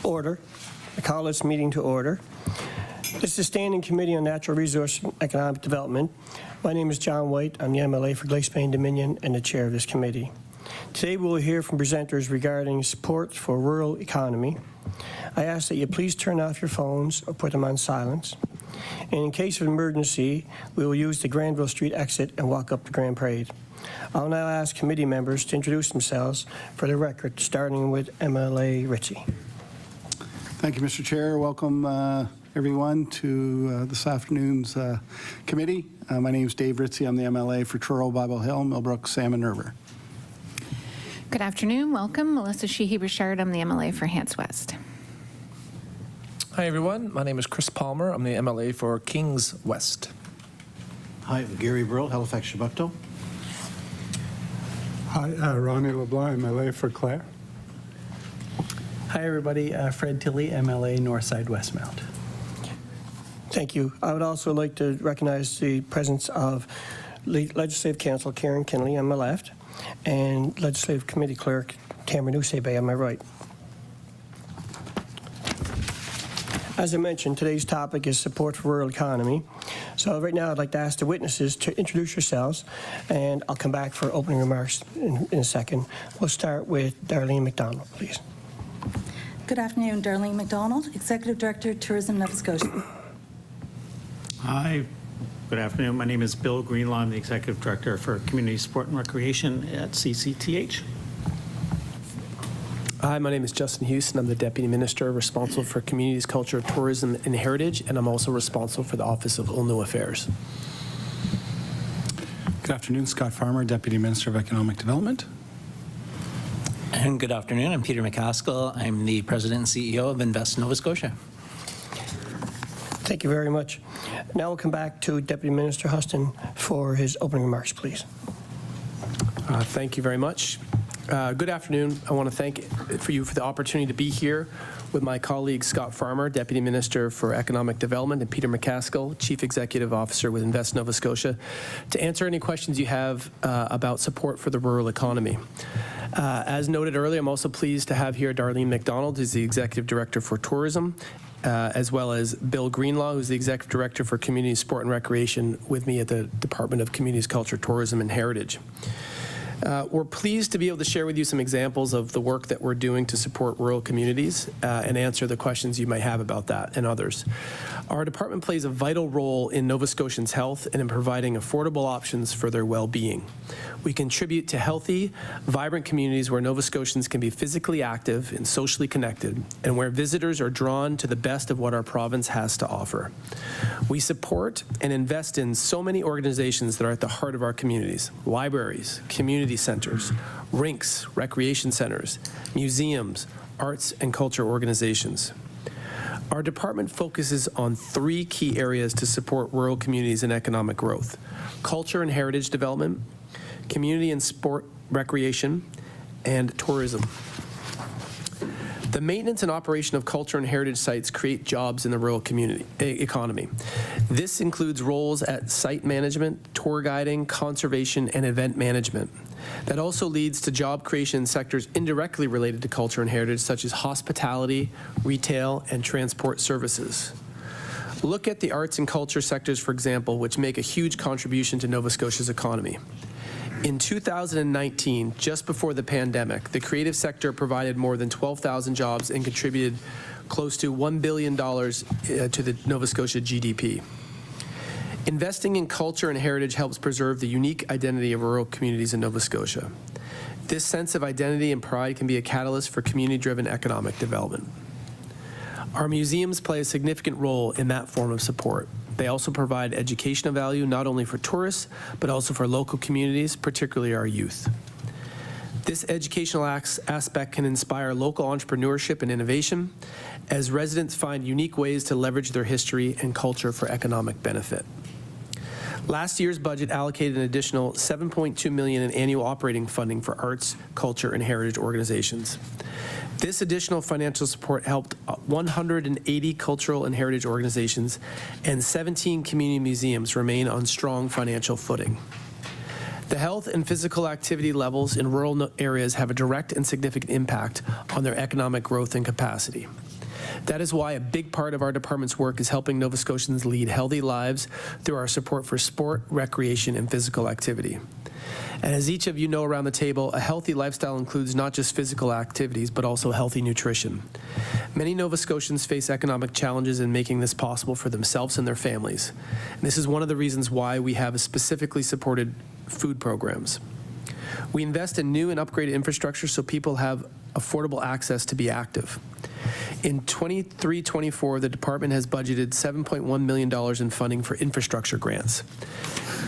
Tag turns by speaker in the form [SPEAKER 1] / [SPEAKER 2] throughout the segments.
[SPEAKER 1] Order. I call this meeting to order. This is the Standing Committee on Natural Resource and Economic Development. My name is John White. I'm the MLA for Glace Plain Dominion and the chair of this committee. Today we will hear from presenters regarding support for rural economy. I ask that you please turn off your phones or put them on silence. And in case of emergency, we will use the Granville Street exit and walk up the Grand Parade. I'll now ask committee members to introduce themselves for the record, starting with MLA Ritchie.
[SPEAKER 2] Thank you, Mr. Chair. Welcome, everyone, to this afternoon's committee. My name is Dave Ritchie. I'm the MLA for Truro, Bible Hill, Millbrook, Salmon River.
[SPEAKER 3] Good afternoon. Welcome. Melissa Sheehy-Richard. I'm the MLA for Hants West.
[SPEAKER 4] Hi, everyone. My name is Chris Palmer. I'm the MLA for Kings West.
[SPEAKER 5] Hi, I'm Gary Burrell, Halifax, Chebucto.
[SPEAKER 6] Hi, Ronnie LeBlanc, MLA for Clare.
[SPEAKER 7] Hi, everybody. Fred Tilley, MLA Northside Westmount.
[SPEAKER 1] Thank you. I would also like to recognize the presence of Legislative Counsel Karen Kinley on my left and Legislative Committee Clerk Cameron Usebe on my right. As I mentioned, today's topic is support for rural economy. So right now I'd like to ask the witnesses to introduce yourselves, and I'll come back for opening remarks in a second. We'll start with Darlene MacDonald, please.
[SPEAKER 8] Good afternoon, Darlene MacDonald, Executive Director, Tourism, Nova Scotia.
[SPEAKER 9] Hi, good afternoon. My name is Bill Greenlaw. I'm the Executive Director for Community Sport and Recreation at CCTH.
[SPEAKER 4] Hi, my name is Justin Huston. I'm the Deputy Minister responsible for Communities, Culture, Tourism, and Heritage, and I'm also responsible for the Office of Ulnu Affairs.
[SPEAKER 6] Good afternoon, Scott Farmer, Deputy Minister of Economic Development.
[SPEAKER 10] And good afternoon, I'm Peter MacAskill. I'm the President and CEO of Invest Nova Scotia.
[SPEAKER 1] Thank you very much. Now we'll come back to Deputy Minister Huston for his opening remarks, please.
[SPEAKER 4] Thank you very much. Good afternoon. I want to thank you for the opportunity to be here with my colleague Scott Farmer, Deputy Minister for Economic Development, and Peter MacAskill, Chief Executive Officer with Invest Nova Scotia, to answer any questions you have about support for the rural economy. As noted earlier, I'm also pleased to have here Darlene MacDonald, who's the Executive Director for Tourism, as well as Bill Greenlaw, who's the Executive Director for Community Sport and Recreation with me at the Department of Communities, Culture, Tourism, and Heritage. We're pleased to be able to share with you some examples of the work that we're doing to support rural communities and answer the questions you might have about that and others. Our department plays a vital role in Nova Scotians' health and in providing affordable options for their well-being. We contribute to healthy, vibrant communities where Nova Scotians can be physically active and socially connected, and where visitors are drawn to the best of what our province has to offer. We support and invest in so many organizations that are at the heart of our communities: libraries, community centers, rinks, recreation centers, museums, arts and culture organizations. Our department focuses on three key areas to support rural communities and economic growth: culture and heritage development, community and sport recreation, and tourism. The maintenance and operation of culture and heritage sites create jobs in the rural community economy. This includes roles at site management, tour guiding, conservation, and event management. That also leads to job creation in sectors indirectly related to culture and heritage, such as hospitality, retail, and transport services. Look at the arts and culture sectors, for example, which make a huge contribution to Nova Scotia's economy. In 2019, just before the pandemic, the creative sector provided more than 12,000 jobs and contributed close to $1 billion to the Nova Scotia GDP. Investing in culture and heritage helps preserve the unique identity of rural communities in Nova Scotia. This sense of identity and pride can be a catalyst for community-driven economic development. Our museums play a significant role in that form of support. They also provide educational value not only for tourists, but also for local communities, particularly our youth. This educational aspect can inspire local entrepreneurship and innovation as residents find unique ways to leverage their history and culture for economic benefit. Last year's budget allocated an additional $7.2 million in annual operating funding for arts, culture, and heritage organizations. This additional financial support helped 180 cultural and heritage organizations and 17 community museums remain on strong financial footing. The health and physical activity levels in rural areas have a direct and significant impact on their economic growth and capacity. That is why a big part of our department's work is helping Nova Scotians lead healthy lives through our support for sport, recreation, and physical activity. And as each of you know around the table, a healthy lifestyle includes not just physical activities, but also healthy nutrition. Many Nova Scotians face economic challenges in making this possible for themselves and their families. And this is one of the reasons why we have specifically supported food programs. We invest in new and upgraded infrastructure so people have affordable access to be active. In 23-24, the department has budgeted $7.1 million in funding for infrastructure grants.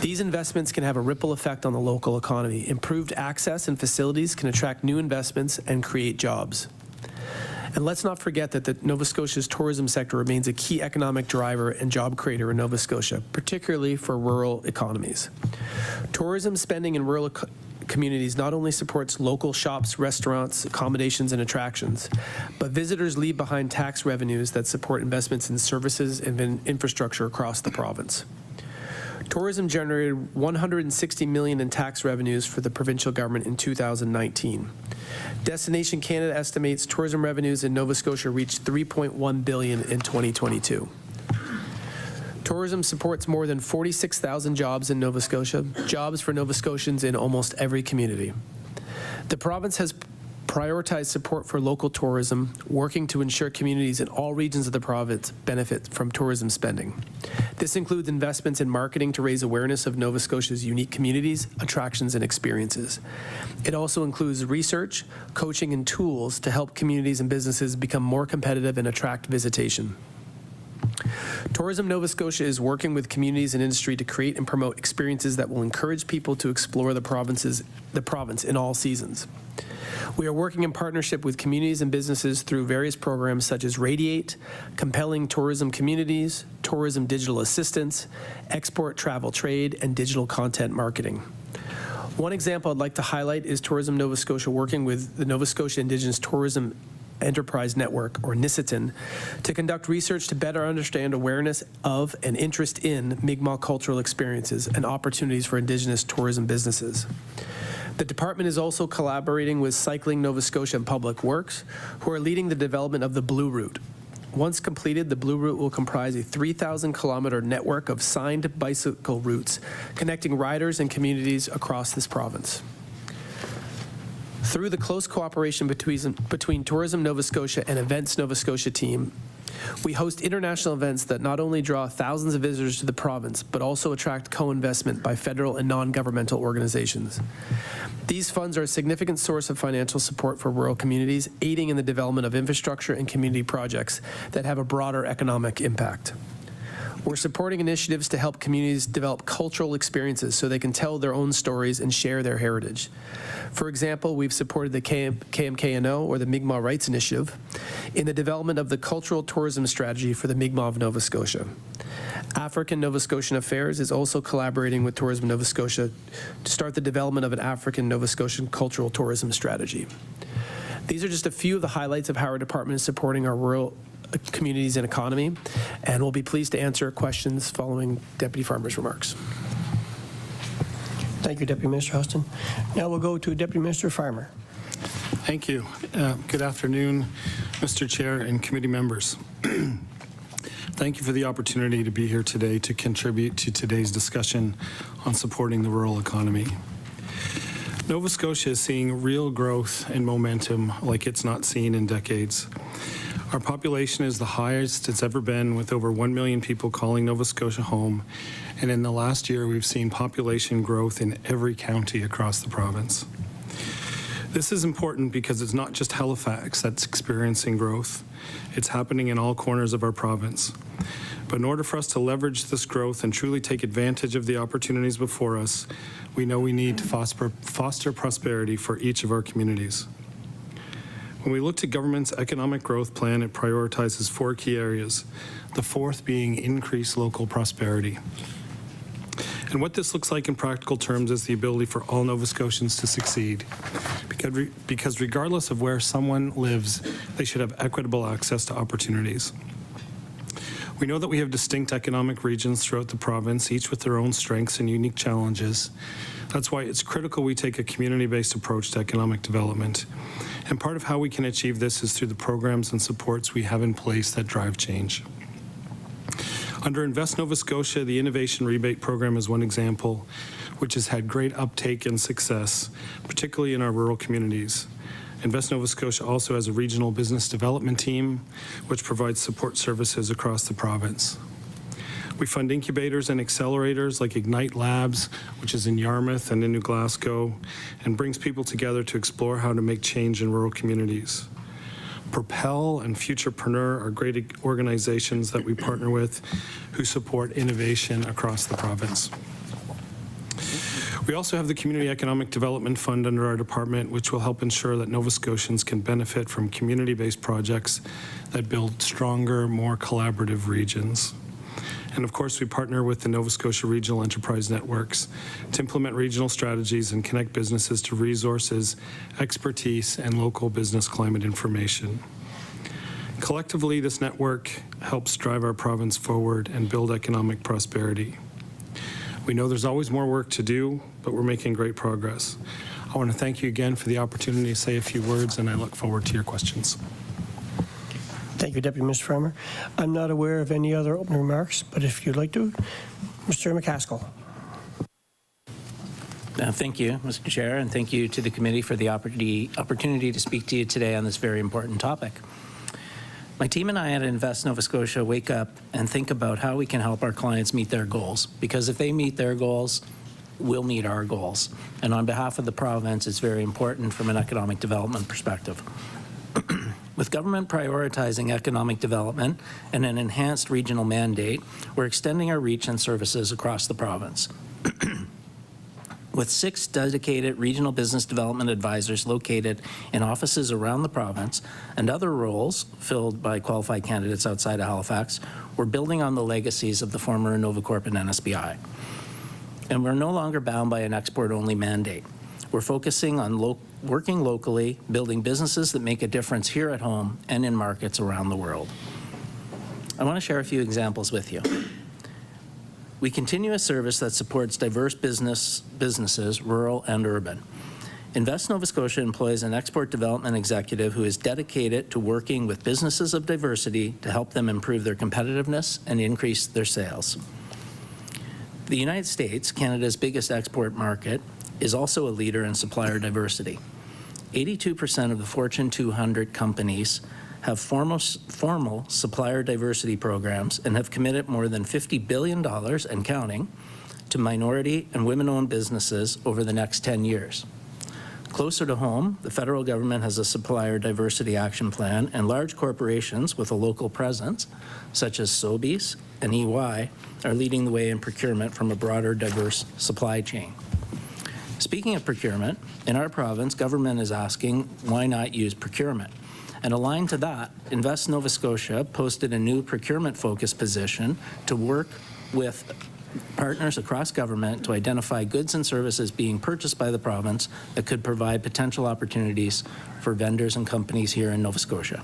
[SPEAKER 4] These investments can have a ripple effect on the local economy. Improved access and facilities can attract new investments and create jobs. And let's not forget that Nova Scotia's tourism sector remains a key economic driver and job creator in Nova Scotia, particularly for rural economies. Tourism spending in rural communities not only supports local shops, restaurants, accommodations, and attractions, but visitors leave behind tax revenues that support investments in services and infrastructure across the province. Tourism generated $160 million in tax revenues for the provincial government in 2019. Destination Canada estimates tourism revenues in Nova Scotia reached $3.1 billion in 2022. Tourism supports more than 46,000 jobs in Nova Scotia, jobs for Nova Scotians in almost every community. The province has prioritized support for local tourism, working to ensure communities in all regions of the province benefit from tourism spending. This includes investments in marketing to raise awareness of Nova Scotia's unique communities, attractions, and experiences. It also includes research, coaching, and tools to help communities and businesses become more competitive and attract visitation. Tourism Nova Scotia is working with communities and industry to create and promote experiences that will encourage people to explore the province in all seasons. We are working in partnership with communities and businesses through various programs such as Radiate, Compelling Tourism Communities, Tourism Digital Assistance, Export Travel Trade, and Digital Content Marketing. One example I'd like to highlight is Tourism Nova Scotia working with the Nova Scotia Indigenous Tourism Enterprise Network, or NISITN, to conduct research to better understand awareness of and interest in Mi'kmaq cultural experiences and opportunities for Indigenous tourism businesses. The department is also collaborating with Cycling Nova Scotia and Public Works, who are leading the development of the Blue Route. Once completed, the Blue Route will comprise a 3,000-kilometer network of signed bicycle routes connecting riders and communities across this province. Through the close cooperation between Tourism Nova Scotia and Events Nova Scotia team, we host international events that not only draw thousands of visitors to the province, but also attract co-investment by federal and non-governmental organizations. These funds are a significant source of financial support for rural communities, aiding in the development of infrastructure and community projects that have a broader economic impact. We're supporting initiatives to help communities develop cultural experiences so they can tell their own stories and share their heritage. For example, we've supported the KMKNO, or the Mi'kmaq Rights Initiative, in the development of the cultural tourism strategy for the Mi'kmaq of Nova Scotia. African Nova Scotian Affairs is also collaborating with Tourism Nova Scotia to start the development of an African Nova Scotian cultural tourism strategy. These are just a few of the highlights of how our department is supporting our rural communities and economy, and we'll be pleased to answer questions following Deputy Farmer's remarks.
[SPEAKER 1] Thank you, Deputy Minister Huston. Now we'll go to Deputy Minister Farmer.
[SPEAKER 6] Thank you. Good afternoon, Mr. Chair and committee members. Thank you for the opportunity to be here today to contribute to today's discussion on supporting the rural economy. Nova Scotia is seeing real growth and momentum like it's not seen in decades. Our population is the highest it's ever been, with over 1 million people calling Nova Scotia home. And in the last year, we've seen population growth in every county across the province. This is important because it's not just Halifax that's experiencing growth. It's happening in all corners of our province. But in order for us to leverage this growth and truly take advantage of the opportunities before us, we know we need to foster prosperity for each of our communities. When we look to government's economic growth plan, it prioritizes 4 key areas, the 4th being increased local prosperity. And what this looks like in practical terms is the ability for all Nova Scotians to succeed. Because regardless of where someone lives, they should have equitable access to opportunities. We know that we have distinct economic regions throughout the province, each with their own strengths and unique challenges. That's why it's critical we take a community-based approach to economic development. And part of how we can achieve this is through the programs and supports we have in place that drive change. Under Invest Nova Scotia, the Innovation Rebate Program is one example, which has had great uptake and success, particularly in our rural communities. Invest Nova Scotia also has a regional business development team, which provides support services across the province. We fund incubators and accelerators like Ignite Labs, which is in Yarmouth and in New Glasgow, and brings people together to explore how to make change in rural communities. Propel and Futurepreneur are great organizations that we partner with who support innovation across the province. We also have the Community Economic Development Fund under our department, which will help ensure that Nova Scotians can benefit from community-based projects that build stronger, more collaborative regions. And of course, we partner with the Nova Scotia Regional Enterprise Networks to implement regional strategies and connect businesses to resources, expertise, and local business climate information. Collectively, this network helps drive our province forward and build economic prosperity. We know there's always more work to do, but we're making great progress. I want to thank you again for the opportunity to say a few words, and I look forward to your questions.
[SPEAKER 1] Thank you, Deputy Minister Farmer. I'm not aware of any other opening remarks, but if you'd like to, Mr. MacAskill.
[SPEAKER 10] Thank you, Mr. Chair, and thank you to the committee for the opportunity to speak to you today on this very important topic. My team and I at Invest Nova Scotia wake up and think about how we can help our clients meet their goals, because if they meet their goals, we'll meet our goals. And on behalf of the province, it's very important from an economic development perspective. With government prioritizing economic development and an enhanced regional mandate, we're extending our reach and services across the province. With 6 dedicated regional business development advisors located in offices around the province and other roles filled by qualified candidates outside of Halifax, we're building on the legacies of the former Novacorp and NSBI. And we're no longer bound by an export-only mandate. We're focusing on working locally, building businesses that make a difference here at home and in markets around the world. I want to share a few examples with you. We continue a service that supports diverse businesses, rural and urban. Invest Nova Scotia employs an export development executive who is dedicated to working with businesses of diversity to help them improve their competitiveness and increase their sales. The United States, Canada's biggest export market, is also a leader in supplier diversity. 82% of the Fortune 200 companies have formal supplier diversity programs and have committed more than $50 billion and counting to minority and women-owned businesses over the next 10 years. Closer to home, the federal government has a supplier diversity action plan, and large corporations with a local presence, such as Sobeys and EY, are leading the way in procurement from a broader, diverse supply chain. Speaking of procurement, in our province, government is asking, why not use procurement? And aligned to that, Invest Nova Scotia posted a new procurement-focused position to work with partners across government to identify goods and services being purchased by the province that could provide potential opportunities for vendors and companies here in Nova Scotia.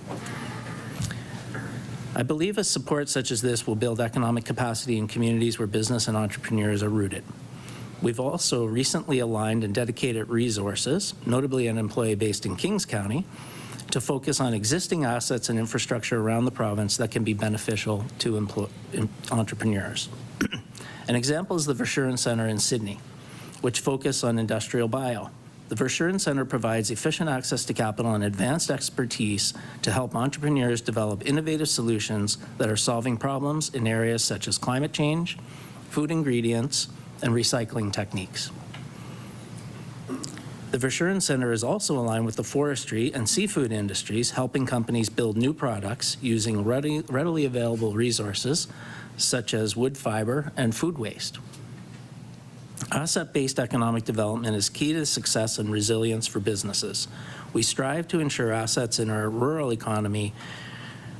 [SPEAKER 10] I believe a support such as this will build economic capacity in communities where business and entrepreneurs are rooted. We've also recently aligned and dedicated resources, notably an employee based in Kings County, to focus on existing assets and infrastructure around the province that can be beneficial to entrepreneurs. An example is the Verschuren Centre in Sydney, which focus on industrial bio. The Verschuren Centre provides efficient access to capital and advanced expertise to help entrepreneurs develop innovative solutions that are solving problems in areas such as climate change, food ingredients, and recycling techniques. The Verschuren Centre is also aligned with the forestry and seafood industries, helping companies build new products using readily available resources such as wood fiber and food waste. Asset-based economic development is key to success and resilience for businesses. We strive to ensure assets in our rural economy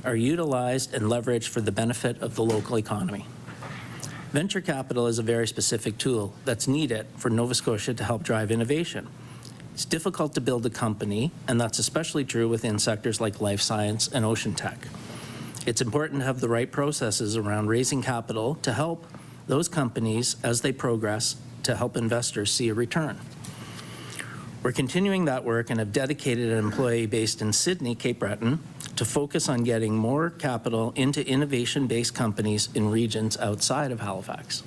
[SPEAKER 10] are utilized and leveraged for the benefit of the local economy. Venture capital is a very specific tool that's needed for Nova Scotia to help drive innovation. It's difficult to build a company, and that's especially true within sectors like life science and ocean tech. It's important to have the right processes around raising capital to help those companies as they progress to help investors see a return. We're continuing that work and have dedicated an employee based in Sydney, Cape Breton, to focus on getting more capital into innovation-based companies in regions outside of Halifax.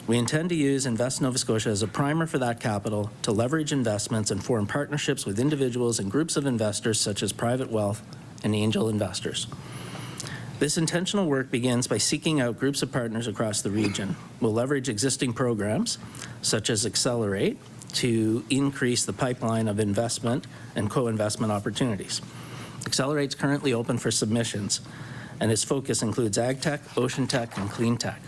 [SPEAKER 10] We intend to use Invest Nova Scotia as a primer for that capital to leverage investments and form partnerships with individuals and groups of investors such as private wealth and angel investors. This intentional work begins by seeking out groups of partners across the region. We'll leverage existing programs such as Accelerate to increase the pipeline of investment and co-investment opportunities. Accelerate's currently open for submissions, and its focus includes ag tech, ocean tech, and clean tech.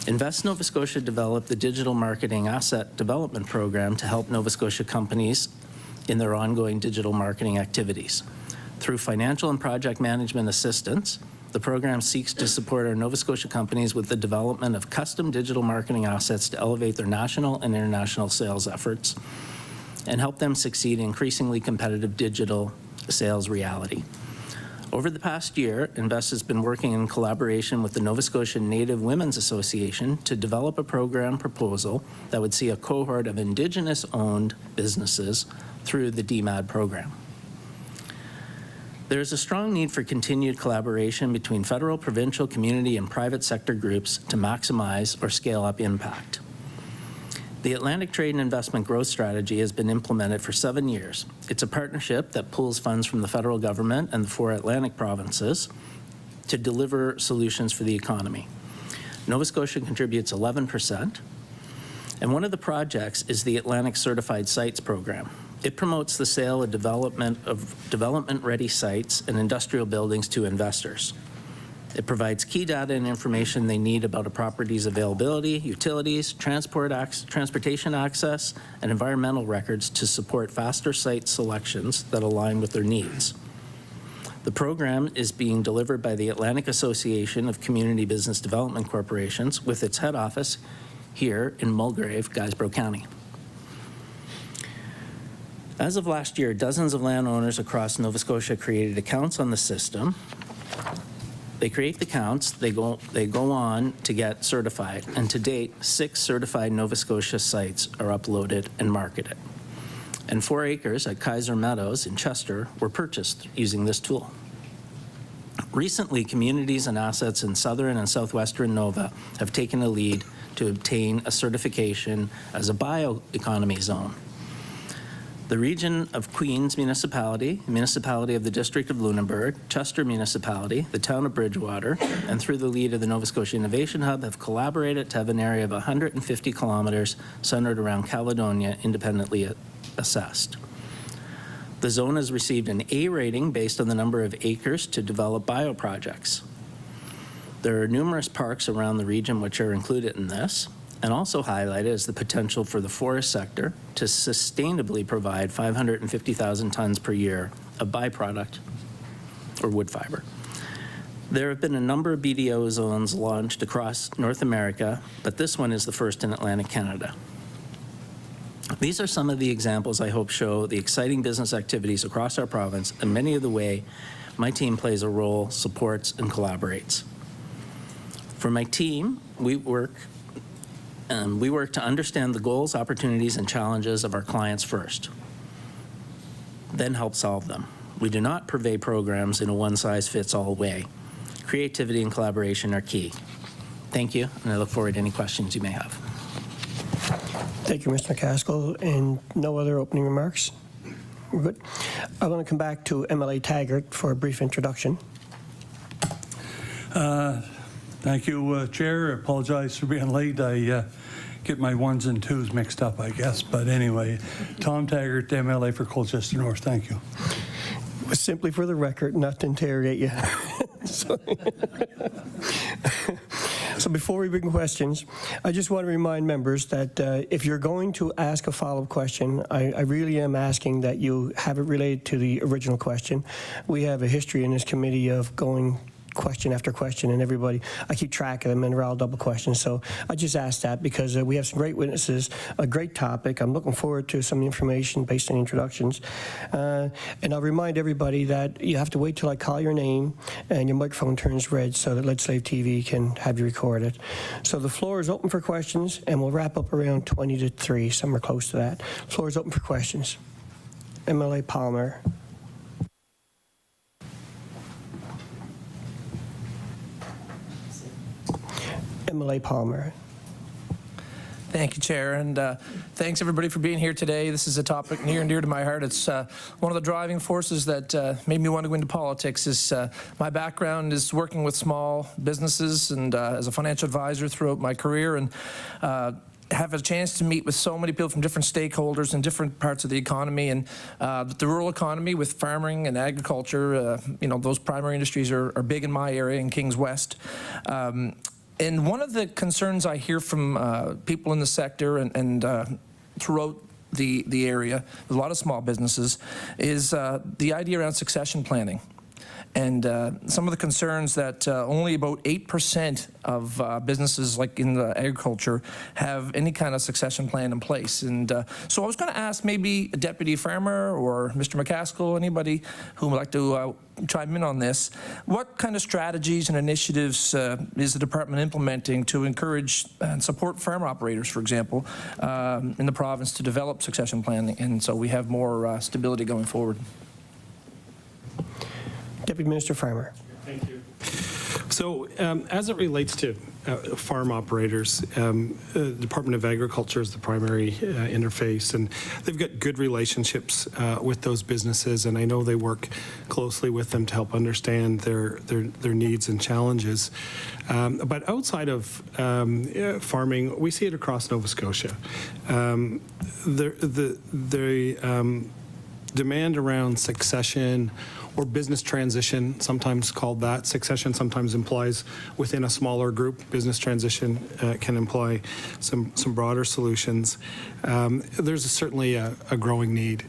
[SPEAKER 10] Invest Nova Scotia developed the Digital Marketing Asset Development Program to help Nova Scotia companies in their ongoing digital marketing activities. Through financial and project management assistance, the program seeks to support our Nova Scotia companies with the development of custom digital marketing assets to elevate their national and international sales efforts and help them succeed in increasingly competitive digital sales reality. Over the past year, Invest has been working in collaboration with the Nova Scotia Native Women's Association to develop a program proposal that would see a cohort of Indigenous-owned businesses through the DMAD program. There is a strong need for continued collaboration between federal, provincial, community, and private sector groups to maximize or scale up impact. The Atlantic Trade and Investment Growth Strategy has been implemented for 7 years. It's a partnership that pools funds from the federal government and the 4 Atlantic provinces to deliver solutions for the economy. Nova Scotia contributes 11%, and one of the projects is the Atlantic Certified Sites Program. It promotes the sale of development-ready sites and industrial buildings to investors. It provides key data and information they need about a property's availability, utilities, transportation access, and environmental records to support faster site selections that align with their needs. The program is being delivered by the Atlantic Association of Community Business Development Corporations with its head office here in Mulgrave, Guysborough County. As of last year, dozens of landowners across Nova Scotia created accounts on the system. They create the accounts, they go on to get certified, and to date, 6 certified Nova Scotia sites are uploaded and marketed. And 4 acres at Kaiser Meadows in Chester were purchased using this tool. Recently, communities and assets in southern and southwestern Nova have taken a lead to obtain a certification as a bioeconomy zone. The region of Queens Municipality, Municipality of the District of Lunenburg, Chester Municipality, the town of Bridgewater, and through the lead of the Nova Scotia Innovation Hub have collaborated to have an area of 150 kilometers centered around Caledonia independently assessed. The zone has received an A rating based on the number of acres to develop bioprojects. There are numerous parks around the region which are included in this, and also highlighted is the potential for the forest sector to sustainably provide 550,000 tons per year of byproduct or wood fiber. There have been a number of BDO zones launched across North America, but this one is the first in Atlantic Canada. These are some of the examples I hope show the exciting business activities across our province and many of the way my team plays a role, supports, and collaborates. For my team, we work to understand the goals, opportunities, and challenges of our clients first, then help solve them. We do not purvey programs in a one-size-fits-all way. Creativity and collaboration are key. Thank you, and I look forward to any questions you may have.
[SPEAKER 1] Thank you, Mr. MacAskill. And no other opening remarks? We're good. I want to come back to MLA Taggart for a brief introduction.
[SPEAKER 11] Thank you, Chair. I apologize for being late. I get my 1s and 2s mixed up, I guess. But anyway, Tom Taggart, MLA for Colchester North. Thank you.
[SPEAKER 1] Simply for the record, not to interrogate you. So before we begin questions, I just want to remind members that if you're going to ask a follow-up question, I really am asking that you have it related to the original question. We have a history in this committee of going question after question, and everybody, I keep track of them, and they're all double questions. So I just asked that because we have some great witnesses, a great topic. I'm looking forward to some information based on introductions. And I'll remind everybody that you have to wait till I call your name and your microphone turns red so that Legislative TV can have you recorded. So the floor is open for questions, and we'll wrap up around 20 to 3, somewhere close to that. The floor is open for questions. MLA Palmer. MLA Palmer.
[SPEAKER 12] Thank you, Chair, and thanks everybody for being here today. This is a topic near and dear to my heart. It's one of the driving forces that made me want to go into politics. Is my background is working with small businesses and as a financial advisor throughout my career, and have a chance to meet with so many people from different stakeholders in different parts of the economy, and the rural economy with farming and agriculture. Those primary industries are big in my area in Kings West. And one of the concerns I hear from people in the sector and throughout the area, a lot of small businesses, is the idea around succession planning. And some of the concerns that only about 8% of businesses, like in the agriculture, have any kind of succession plan in place. And so I was going to ask maybe a deputy farmer or Mr. MacAskill, anybody who would like to chime in on this, what kind of strategies and initiatives is the department implementing to encourage and support farm operators, for example, in the province to develop succession planning, and so we have more stability going forward?
[SPEAKER 1] Deputy Minister Farmer.
[SPEAKER 6] Thank you. So as it relates to farm operators, the Department of Agriculture is the primary interface, and they've got good relationships with those businesses, and I know they work closely with them to help understand their needs and challenges. But outside of farming, we see it across Nova Scotia. The demand around succession or business transition, sometimes called that. Succession sometimes implies within a smaller group. Business transition can imply some broader solutions. There's certainly a growing need.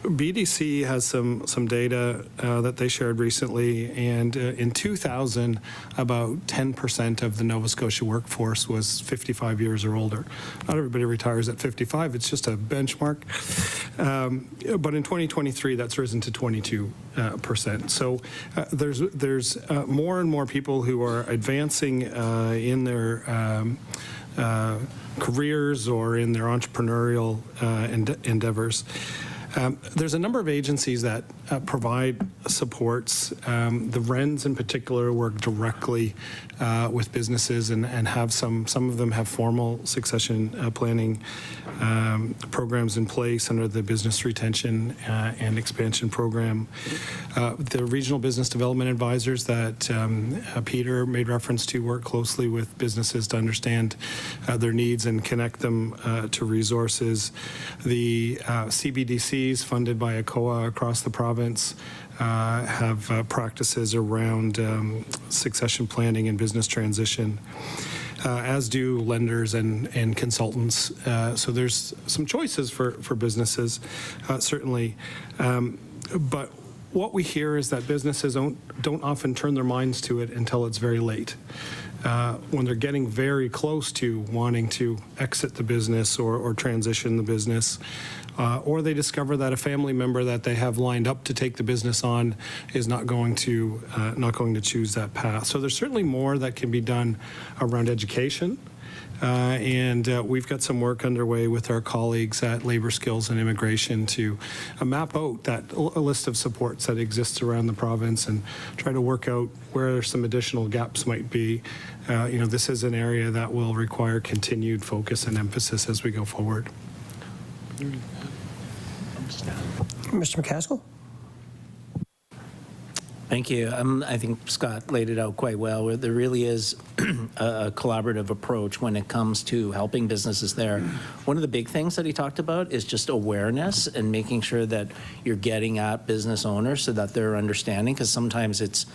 [SPEAKER 6] BDC has some data that they shared recently, and in 2000, about 10% of the Nova Scotia workforce was 55 years or older. Not everybody retires at 55, it's just a benchmark. But in 2023, that's risen to 22%. So there's more and more people who are advancing in their careers or in their entrepreneurial endeavors. There's a number of agencies that provide supports. The RENs in particular work directly with businesses and have some of them have formal succession planning programs in place under the Business Retention and Expansion Program. The regional business development advisors that Peter made reference to work closely with businesses to understand their needs and connect them to resources. The CBDCs funded by ACOA across the province have practices around succession planning and business transition, as do lenders and consultants. So there's some choices for businesses, certainly. But what we hear is that businesses don't often turn their minds to it until it's very late. When they're getting very close to wanting to exit the business or transition the business, or they discover that a family member that they have lined up to take the business on is not going to choose that path. So there's certainly more that can be done around education. And we've got some work underway with our colleagues at Labor Skills and Immigration to map out that list of supports that exists around the province and try to work out where some additional gaps might be. This is an area that will require continued focus and emphasis as we go forward.
[SPEAKER 1] Mr. MacAskill?
[SPEAKER 10] Thank you. I think Scott laid it out quite well. There really is a collaborative approach when it comes to helping businesses there. One of the big things that he talked about is just awareness and making sure that you're getting at business owners so that they're understanding, because sometimes it's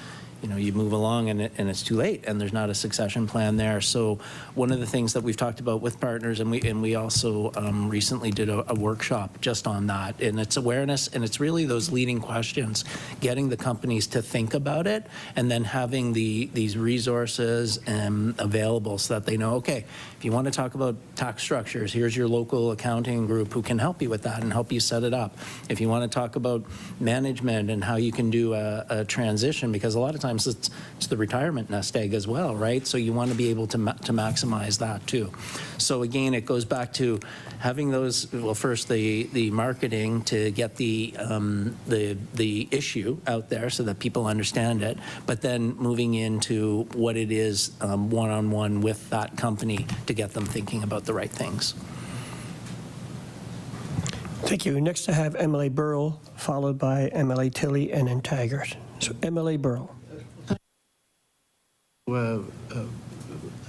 [SPEAKER 10] you move along and it's too late, and there's not a succession plan there. So one of the things that we've talked about with partners, and we also recently did a workshop just on that, and it's awareness, and it's really those leading questions, getting the companies to think about it, and then having these resources available so that they know, okay, if you want to talk about tax structures, here's your local accounting group who can help you with that and help you set it up. If you want to talk about management and how you can do a transition, because a lot of times it's the retirement nest egg as well, right? So you want to be able to maximize that too. So again, it goes back to having those, well, first the marketing to get the issue out there so that people understand it, but then moving into what it is one-on-one with that company to get them thinking about the right things.
[SPEAKER 1] Thank you. Next I have MLA Burrell, followed by MLA Tilley, and then Taggart. So MLA Burrell.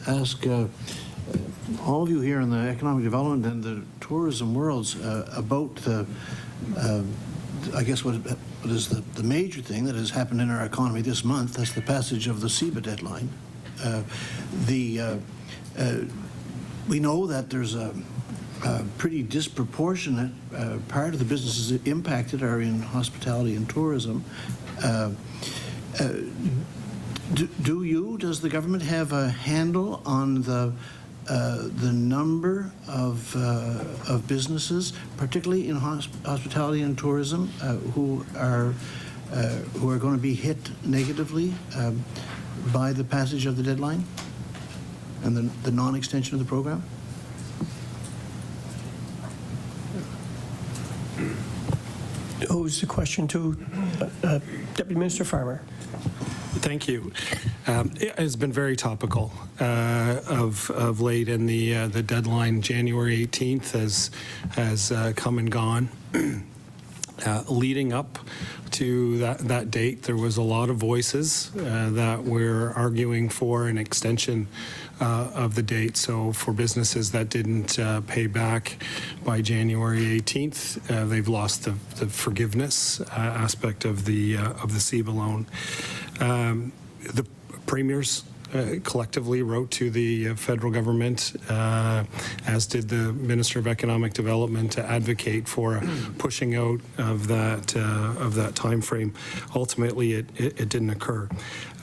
[SPEAKER 5] Ask all of you here in the economic development and the tourism worlds about I guess what is the major thing that has happened in our economy this month. That's the passage of the CEBA deadline. We know that there's a pretty disproportionate part of the businesses impacted are in hospitality and tourism. Does the government have a handle on the number of businesses, particularly in hospitality and tourism, who are going to be hit negatively by the passage of the deadline and the non-extension of the program?
[SPEAKER 1] Who's the question to? Deputy Minister Farmer.
[SPEAKER 6] Thank you. It has been very topical of late, and the deadline, January 18th, has come and gone. Leading up to that date, there was a lot of voices that were arguing for an extension of the date. So for businesses that didn't pay back by January 18th, they've lost the forgiveness aspect of the CEBA loan. The premiers collectively wrote to the federal government, as did the Minister of Economic Development, to advocate for pushing out of that time frame. Ultimately, it didn't occur.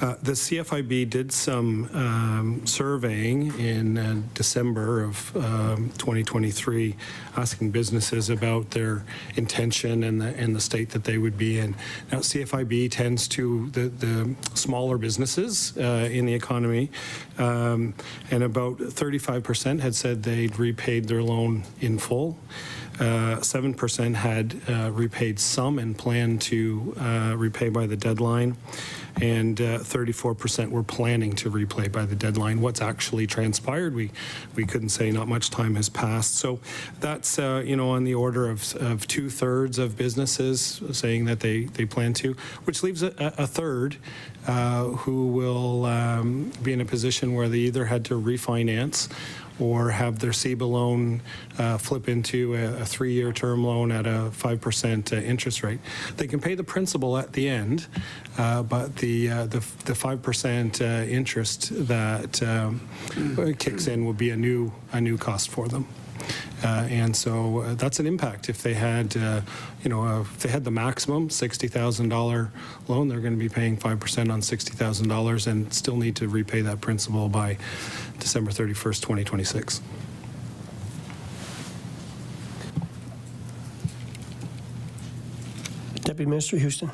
[SPEAKER 6] The CFIB did some surveying in December of 2023, asking businesses about their intention and the state that they would be in. Now, CFIB tends to the smaller businesses in the economy, and about 35% had said they'd repaid their loan in full. 7% had repaid some and planned to repay by the deadline, and 34% were planning to repay by the deadline. What's actually transpired, we couldn't say. Not much time has passed. So that's on the order of 2/3 of businesses saying that they plan to, which leaves a third who will be in a position where they either had to refinance or have their CEBA loan flip into a 3-year term loan at a 5% interest rate. They can pay the principal at the end, but the 5% interest that kicks in will be a new cost for them. And so that's an impact. If they had, if they had the maximum $60,000 loan, they're going to be paying 5% on $60,000 and still need to repay that principal by December 31st, 2026.
[SPEAKER 1] Deputy Minister Huston.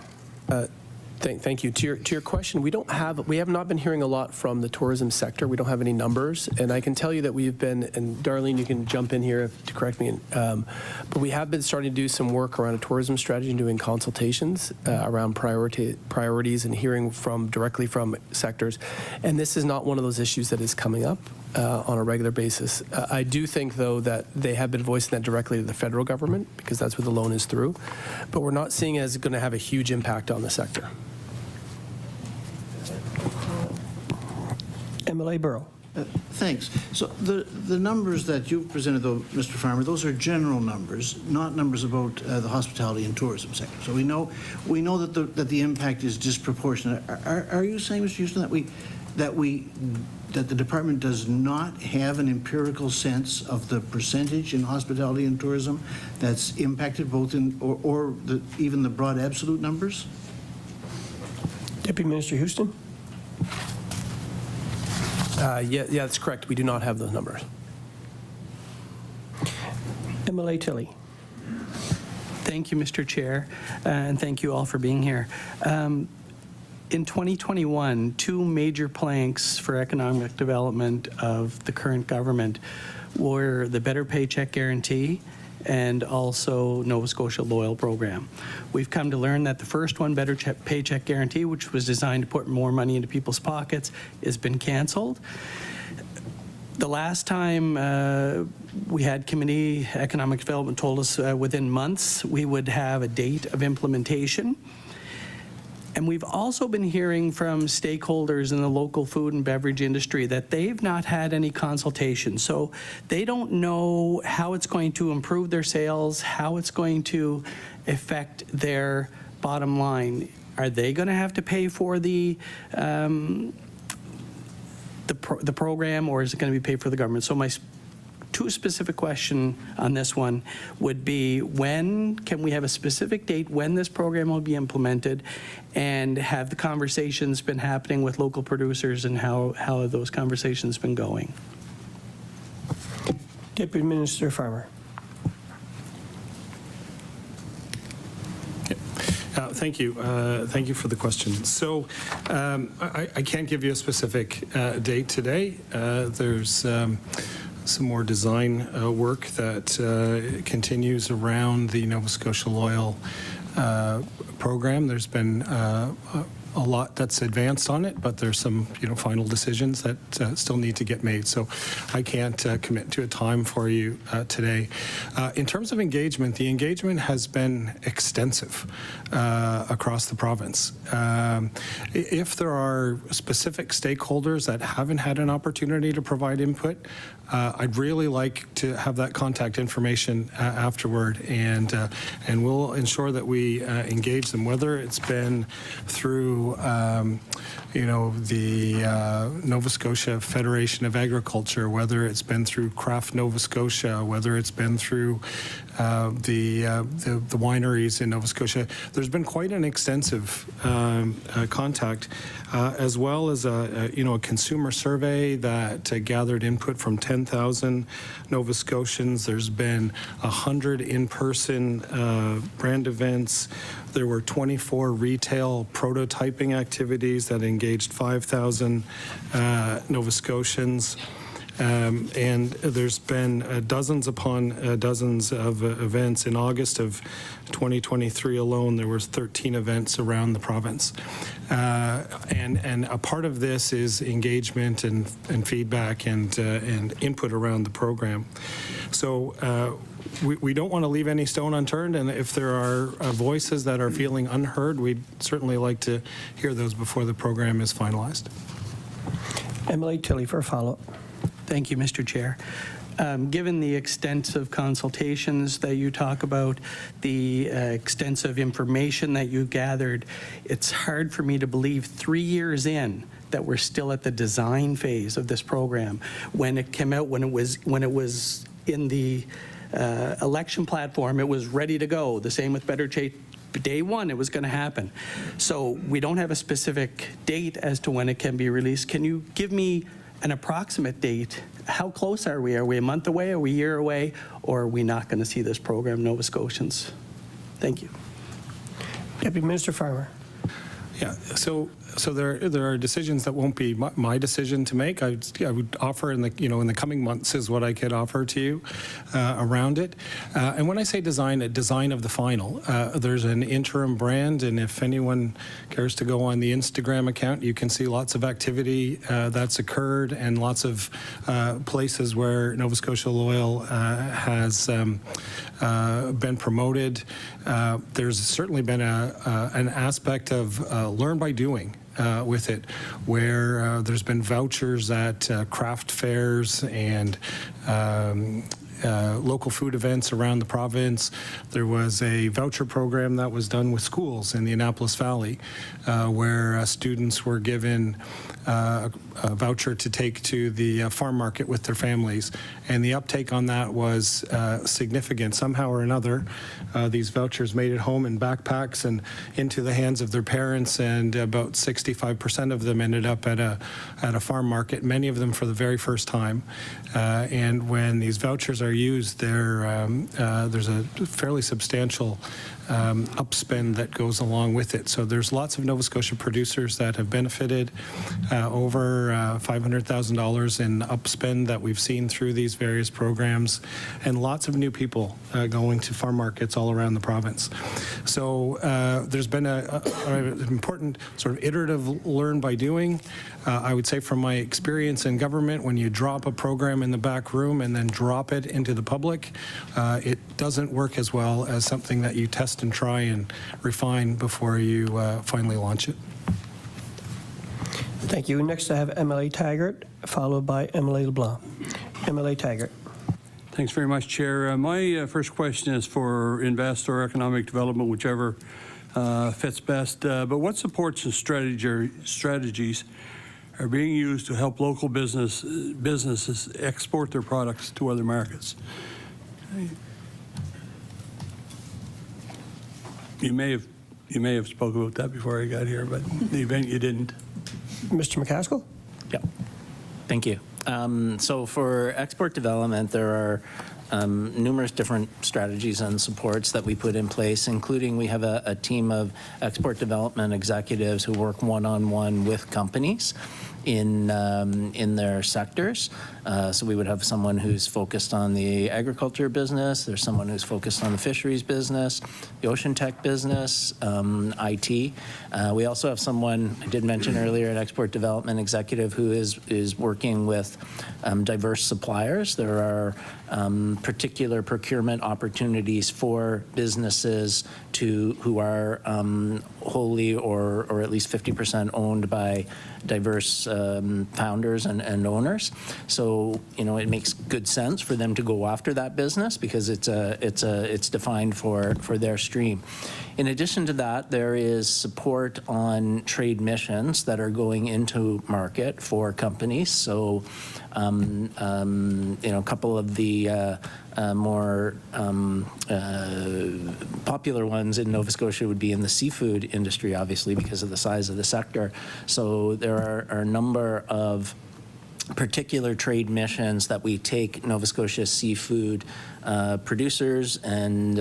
[SPEAKER 4] Thank you. To your question, we have not been hearing a lot from the tourism sector. We don't have any numbers, and I can tell you that we've been, and Darlene, you can jump in here to correct me, but we have been starting to do some work around a tourism strategy and doing consultations around priorities and hearing directly from sectors, and this is not one of those issues that is coming up on a regular basis. I do think, though, that they have been voicing that directly to the federal government because that's where the loan is through, but we're not seeing it as going to have a huge impact on the sector.
[SPEAKER 1] MLA Burrow.
[SPEAKER 5] Thanks. So the numbers that you've presented, though, Mr. Farmer, those are general numbers, not numbers about the hospitality and tourism sector. So we know that the impact is disproportionate. Are you saying, Mr. Huston, that the department does not have an empirical sense of the percentage in hospitality and tourism that's impacted both in or even the broad absolute numbers?
[SPEAKER 1] Deputy Minister Huston.
[SPEAKER 4] Yeah, that's correct. We do not have those numbers.
[SPEAKER 1] MLA Tilley.
[SPEAKER 7] Thank you, Mr. Chair, and thank you all for being here. In 2021, two major planks for economic development of the current government were the Better Paycheck Guarantee and also Nova Scotia Loyal program. We've come to learn that the first one, Better Paycheck Guarantee, which was designed to put more money into people's pockets, has been canceled. The last time we had committee economic development told us within months we would have a date of implementation. And we've also been hearing from stakeholders in the local food and beverage industry that they've not had any consultation. So they don't know how it's going to improve their sales, how it's going to affect their bottom line. Are they going to have to pay for the program, or is it going to be paid for the government? So my two specific question on this one would be, when can we have a specific date when this program will be implemented, and have the conversations been happening with local producers, and how have those conversations been going?
[SPEAKER 1] Deputy Minister Farmer.
[SPEAKER 6] Thank you. Thank you for the question. So I can't give you a specific date today. There's some more design work that continues around the Nova Scotia Loyal program. There's been a lot that's advanced on it, but there's some final decisions that still need to get made. So I can't commit to a time for you today. In terms of engagement, the engagement has been extensive across the province. If there are specific stakeholders that haven't had an opportunity to provide input, I'd really like to have that contact information afterward, and we'll ensure that we engage them, whether it's been through the Nova Scotia Federation of Agriculture, whether it's been through Craft Nova Scotia, whether it's been through the wineries in Nova Scotia. There's been quite an extensive contact, as well as a consumer survey that gathered input from 10,000 Nova Scotians. There's been 100 in-person brand events. There were 24 retail prototyping activities that engaged 5,000 Nova Scotians. And there's been dozens upon dozens of events. In August of 2023 alone, there was 13 events around the province. And a part of this is engagement and feedback and input around the program. So we don't want to leave any stone unturned, and if there are voices that are feeling unheard, we'd certainly like to hear those before the program is finalized.
[SPEAKER 1] MLA Tilley for a follow-up.
[SPEAKER 7] Thank you, Mr. Chair. Given the extensive consultations that you talk about, the extensive information that you gathered, it's hard for me to believe 3 years in that we're still at the design phase of this program. When it came out, when it was in the election platform, it was ready to go. The same with Better Day one, it was going to happen. So we don't have a specific date as to when it can be released. Can you give me an approximate date? How close are we? Are we a month away? Are we a year away? Or are we not going to see this program, Nova Scotians? Thank you.
[SPEAKER 1] Deputy Minister Farmer.
[SPEAKER 6] Yeah, so there are decisions that won't be my decision to make. I would offer in the coming months is what I could offer to you around it. And when I say design, a design of the final. There's an interim brand, and if anyone cares to go on the Instagram account, you can see lots of activity that's occurred and lots of places where Nova Scotia Loyal has been promoted. There's certainly been an aspect of learn by doing. with it, where there's been vouchers at craft fairs and local food events around the province. There was a voucher program that was done with schools in the Annapolis Valley, where students were given a voucher to take to the farm market with their families. And the uptake on that was significant. Somehow or another, these vouchers made it home in backpacks and into the hands of their parents, and about 65% of them ended up at a farm market, many of them for the very first time. And when these vouchers are used, there's a fairly substantial upspend that goes along with it. So there's lots of Nova Scotia producers that have benefited, over $500,000 in upspend that we've seen through these various programs, and lots of new people going to farm markets all around the province. So there's been an important sort of iterative learn by doing. I would say from my experience in government, when you drop a program in the back room and then drop it into the public, it doesn't work as well as something that you test and try and refine before you finally launch it.
[SPEAKER 1] Thank you. Next, I have MLA Taggart, followed by MLA LeBlanc. MLA Taggart.
[SPEAKER 11] Thanks very much, Chair. My first question is for Invest or Economic Development, whichever fits best. But what supports and strategies are being used to help local businesses export their products to other markets? You may have spoken about that before I got here, but in the event you didn't.
[SPEAKER 1] Mr. MacAskill?
[SPEAKER 10] Yeah, thank you. So for export development, there are numerous different strategies and supports that we put in place, including we have a team of export development executives who work one-on-one with companies in their sectors. So we would have someone who's focused on the agriculture business, there's someone who's focused on the fisheries business, the ocean tech business, IT. We also have someone, I did mention earlier, an export development executive who is working with diverse suppliers. There are particular procurement opportunities for businesses who are wholly or at least 50% owned by diverse founders and owners. So, you know, it makes good sense for them to go after that business because it's defined for their stream. In addition to that, there is support on trade missions that are going into market for companies. So, you know, a couple of the more popular ones in Nova Scotia would be in the seafood industry, obviously, because of the size of the sector. So there are a number of particular trade missions that we take Nova Scotia seafood producers and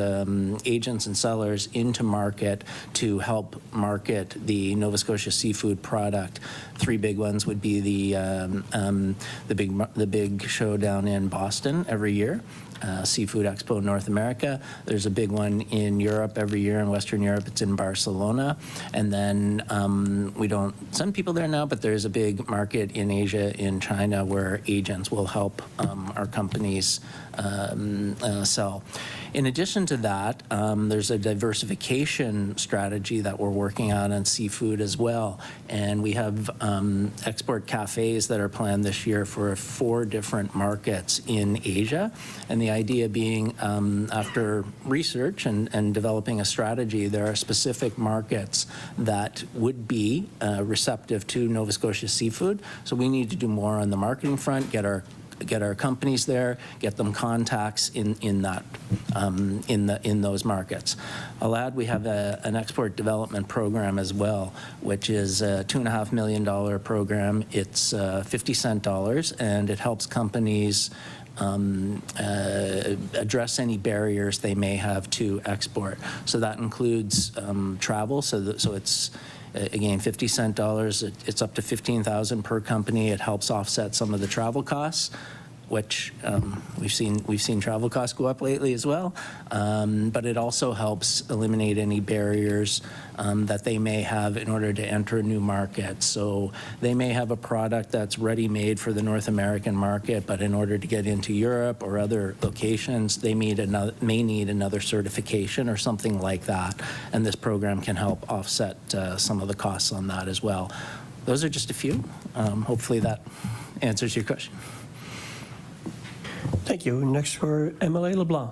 [SPEAKER 10] agents and sellers into market to help market the Nova Scotia seafood product. Three big ones would be the big show down in Boston every year. Seafood Expo North America. There's a big one in Europe every year, in Western Europe. It's in Barcelona. And then we don't send people there now, but there's a big market in Asia, in China, where agents will help our companies sell. In addition to that, there's a diversification strategy that we're working on seafood as well. And we have export cafes that are planned this year for 4 different markets in Asia. And the idea being, after research and developing a strategy, there are specific markets that would be receptive to Nova Scotia seafood. So we need to do more on the marketing front, get our companies there, get them contacts in those markets. I'll add we have an export development program as well, which is a $2.5 million program. It's 50 cent dollars, and it helps companies address any barriers they may have to export. So that includes travel. So it's again, 50 cent dollars. It's up to $15,000 per company. It helps offset some of the travel costs. which we've seen travel costs go up lately as well. But it also helps eliminate any barriers that they may have in order to enter a new market. So they may have a product that's ready-made for the North American market, but in order to get into Europe or other locations, they may need another certification or something like that. And this program can help offset some of the costs on that as well. Those are just a few. Hopefully that answers your question.
[SPEAKER 1] Thank you. Next for MLA LeBlanc.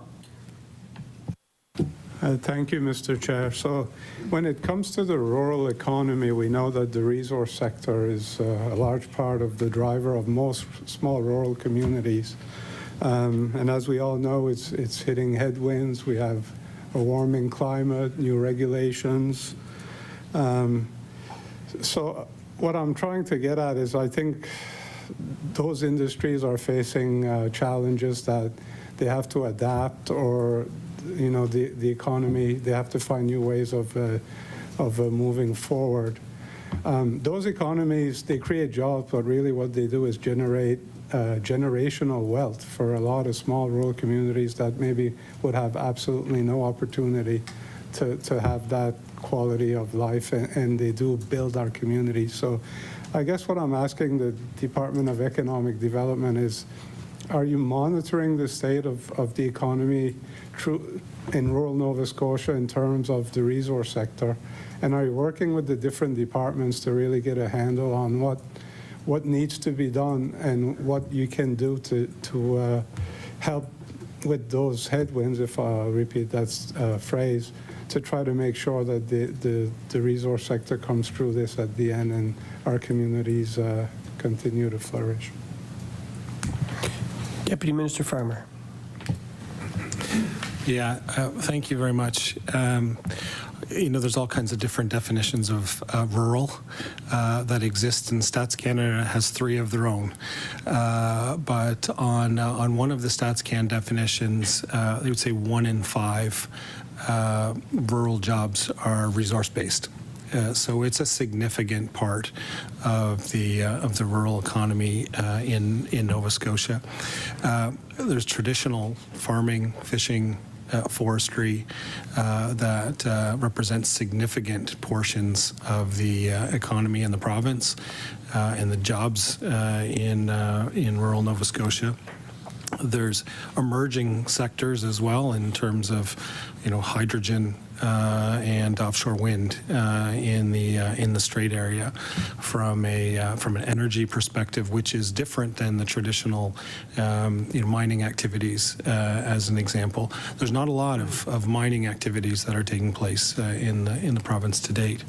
[SPEAKER 13] Thank you, Mr. Chair. So when it comes to the rural economy, we know that the resource sector is a large part of the driver of most small rural communities. And as we all know, it's hitting headwinds. We have a warming climate, new regulations. So what I'm trying to get at is I think those industries are facing challenges that they have to adapt, or the economy, they have to find new ways of moving forward. Those economies, they create jobs, but really what they do is generate generational wealth for a lot of small rural communities that maybe would have absolutely no opportunity to have that quality of life, and they do build our communities. So I guess what I'm asking the Department of Economic Development is, are you monitoring the state of the economy in rural Nova Scotia in terms of the resource sector? And are you working with the different departments to really get a handle on what needs to be done and what you can do to help with those headwinds, if I repeat that phrase, to try to make sure that the resource sector comes through this at the end and our communities continue to flourish?
[SPEAKER 1] Deputy Minister Farmer.
[SPEAKER 6] Yeah, thank you very much. There's all kinds of different definitions of rural that exist, and Stats Canada has 3 of their own. But on one of the Stats Can definitions, they would say 1 in 5 rural jobs are resource-based. So it's a significant part of the rural economy in Nova Scotia. There's traditional farming, fishing, forestry that represents significant portions of the economy in the province and the jobs in rural Nova Scotia. There's emerging sectors as well in terms of, hydrogen and offshore wind in the Strait area from an energy perspective, which is different than the traditional mining activities. As an example, there's not a lot of mining activities that are taking place in the province to date.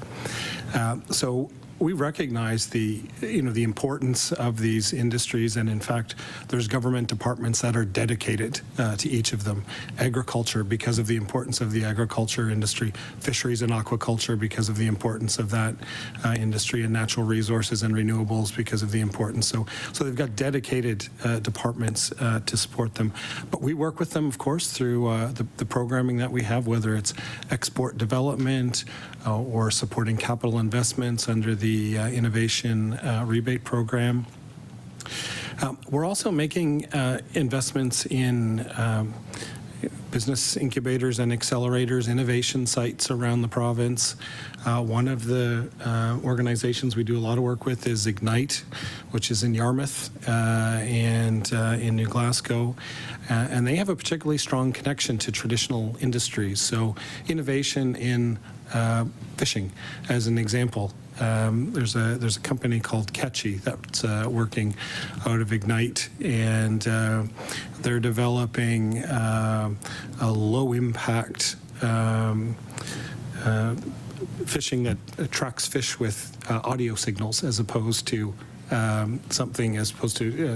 [SPEAKER 6] So we recognize the importance of these industries, and in fact, there's government departments that are dedicated to each of them. Agriculture, because of the importance of the agriculture industry; fisheries and aquaculture, because of the importance of that industry; and natural resources and renewables, because of the importance. So they've got dedicated departments to support them. But we work with them, of course, through the programming that we have, whether it's export development or supporting capital investments under the innovation rebate program. We're also making investments in business incubators and accelerators, innovation sites around the province. One of the organizations we do a lot of work with is Ignite, which is in Yarmouth and in New Glasgow. And they have a particularly strong connection to traditional industries. So innovation in fishing, as an example. There's a company called Catchy that's working out of Ignite, and they're developing a low-impact fishing that attracts fish with audio signals, as opposed to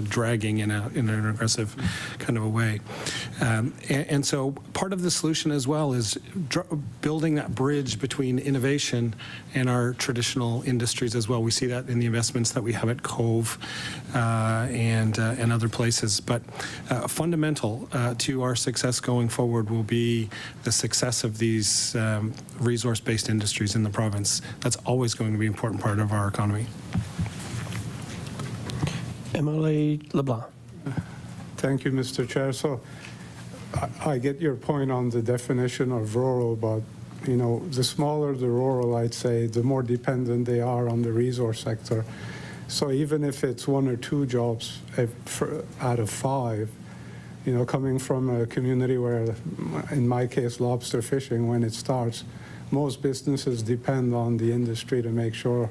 [SPEAKER 6] dragging in an aggressive kind of a way. And so part of the solution as well is building that bridge between innovation and our traditional industries as well. We see that in the investments that we have at Cove and other places. But fundamental to our success going forward will be the success of these resource-based industries in the province. That's always going to be an important part of our economy.
[SPEAKER 1] MLA LeBlanc.
[SPEAKER 13] Thank you, Mr. Chair. So I get your point on the definition of rural, but you know, the smaller the rural, I'd say, the more dependent they are on the resource sector. So even if it's 1 or 2 jobs out of 5, you know, coming from a community where, in my case, lobster fishing, when it starts, most businesses depend on the industry to make sure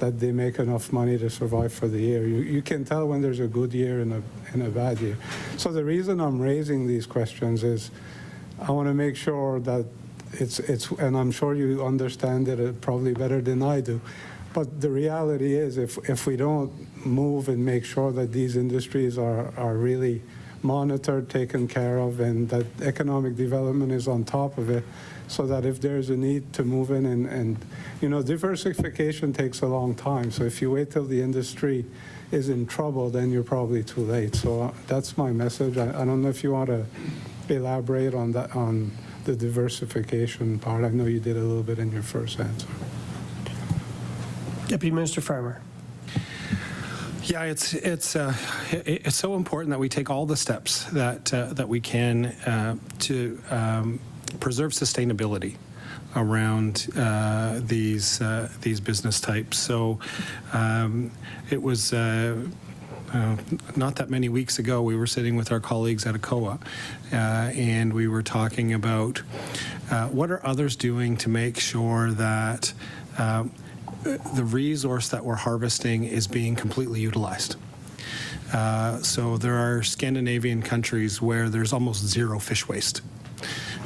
[SPEAKER 13] that they make enough money to survive for the year. You can tell when there's a good year and a bad year. So the reason I'm raising these questions is I want to make sure that it's, and I'm sure you understand it probably better than I do, but the reality is if we don't move and make sure that these industries are really monitored, taken care of, and that economic development is on top of it, so that if there's a need to move in and you know, diversification takes a long time. So if you wait till the industry is in trouble, then you're probably too late. So that's my message. I don't know if you want to elaborate on that, on the diversification part. I know you did a little bit in your first answer.
[SPEAKER 1] Deputy Minister Farmer.
[SPEAKER 6] Yeah, it's so important that we take all the steps that we can to preserve sustainability around these business types. So it was not that many weeks ago, we were sitting with our colleagues at ACOA, and we were talking about what are others doing to make sure that the resource that we're harvesting is being completely utilized. So there are Scandinavian countries where there's almost zero fish waste.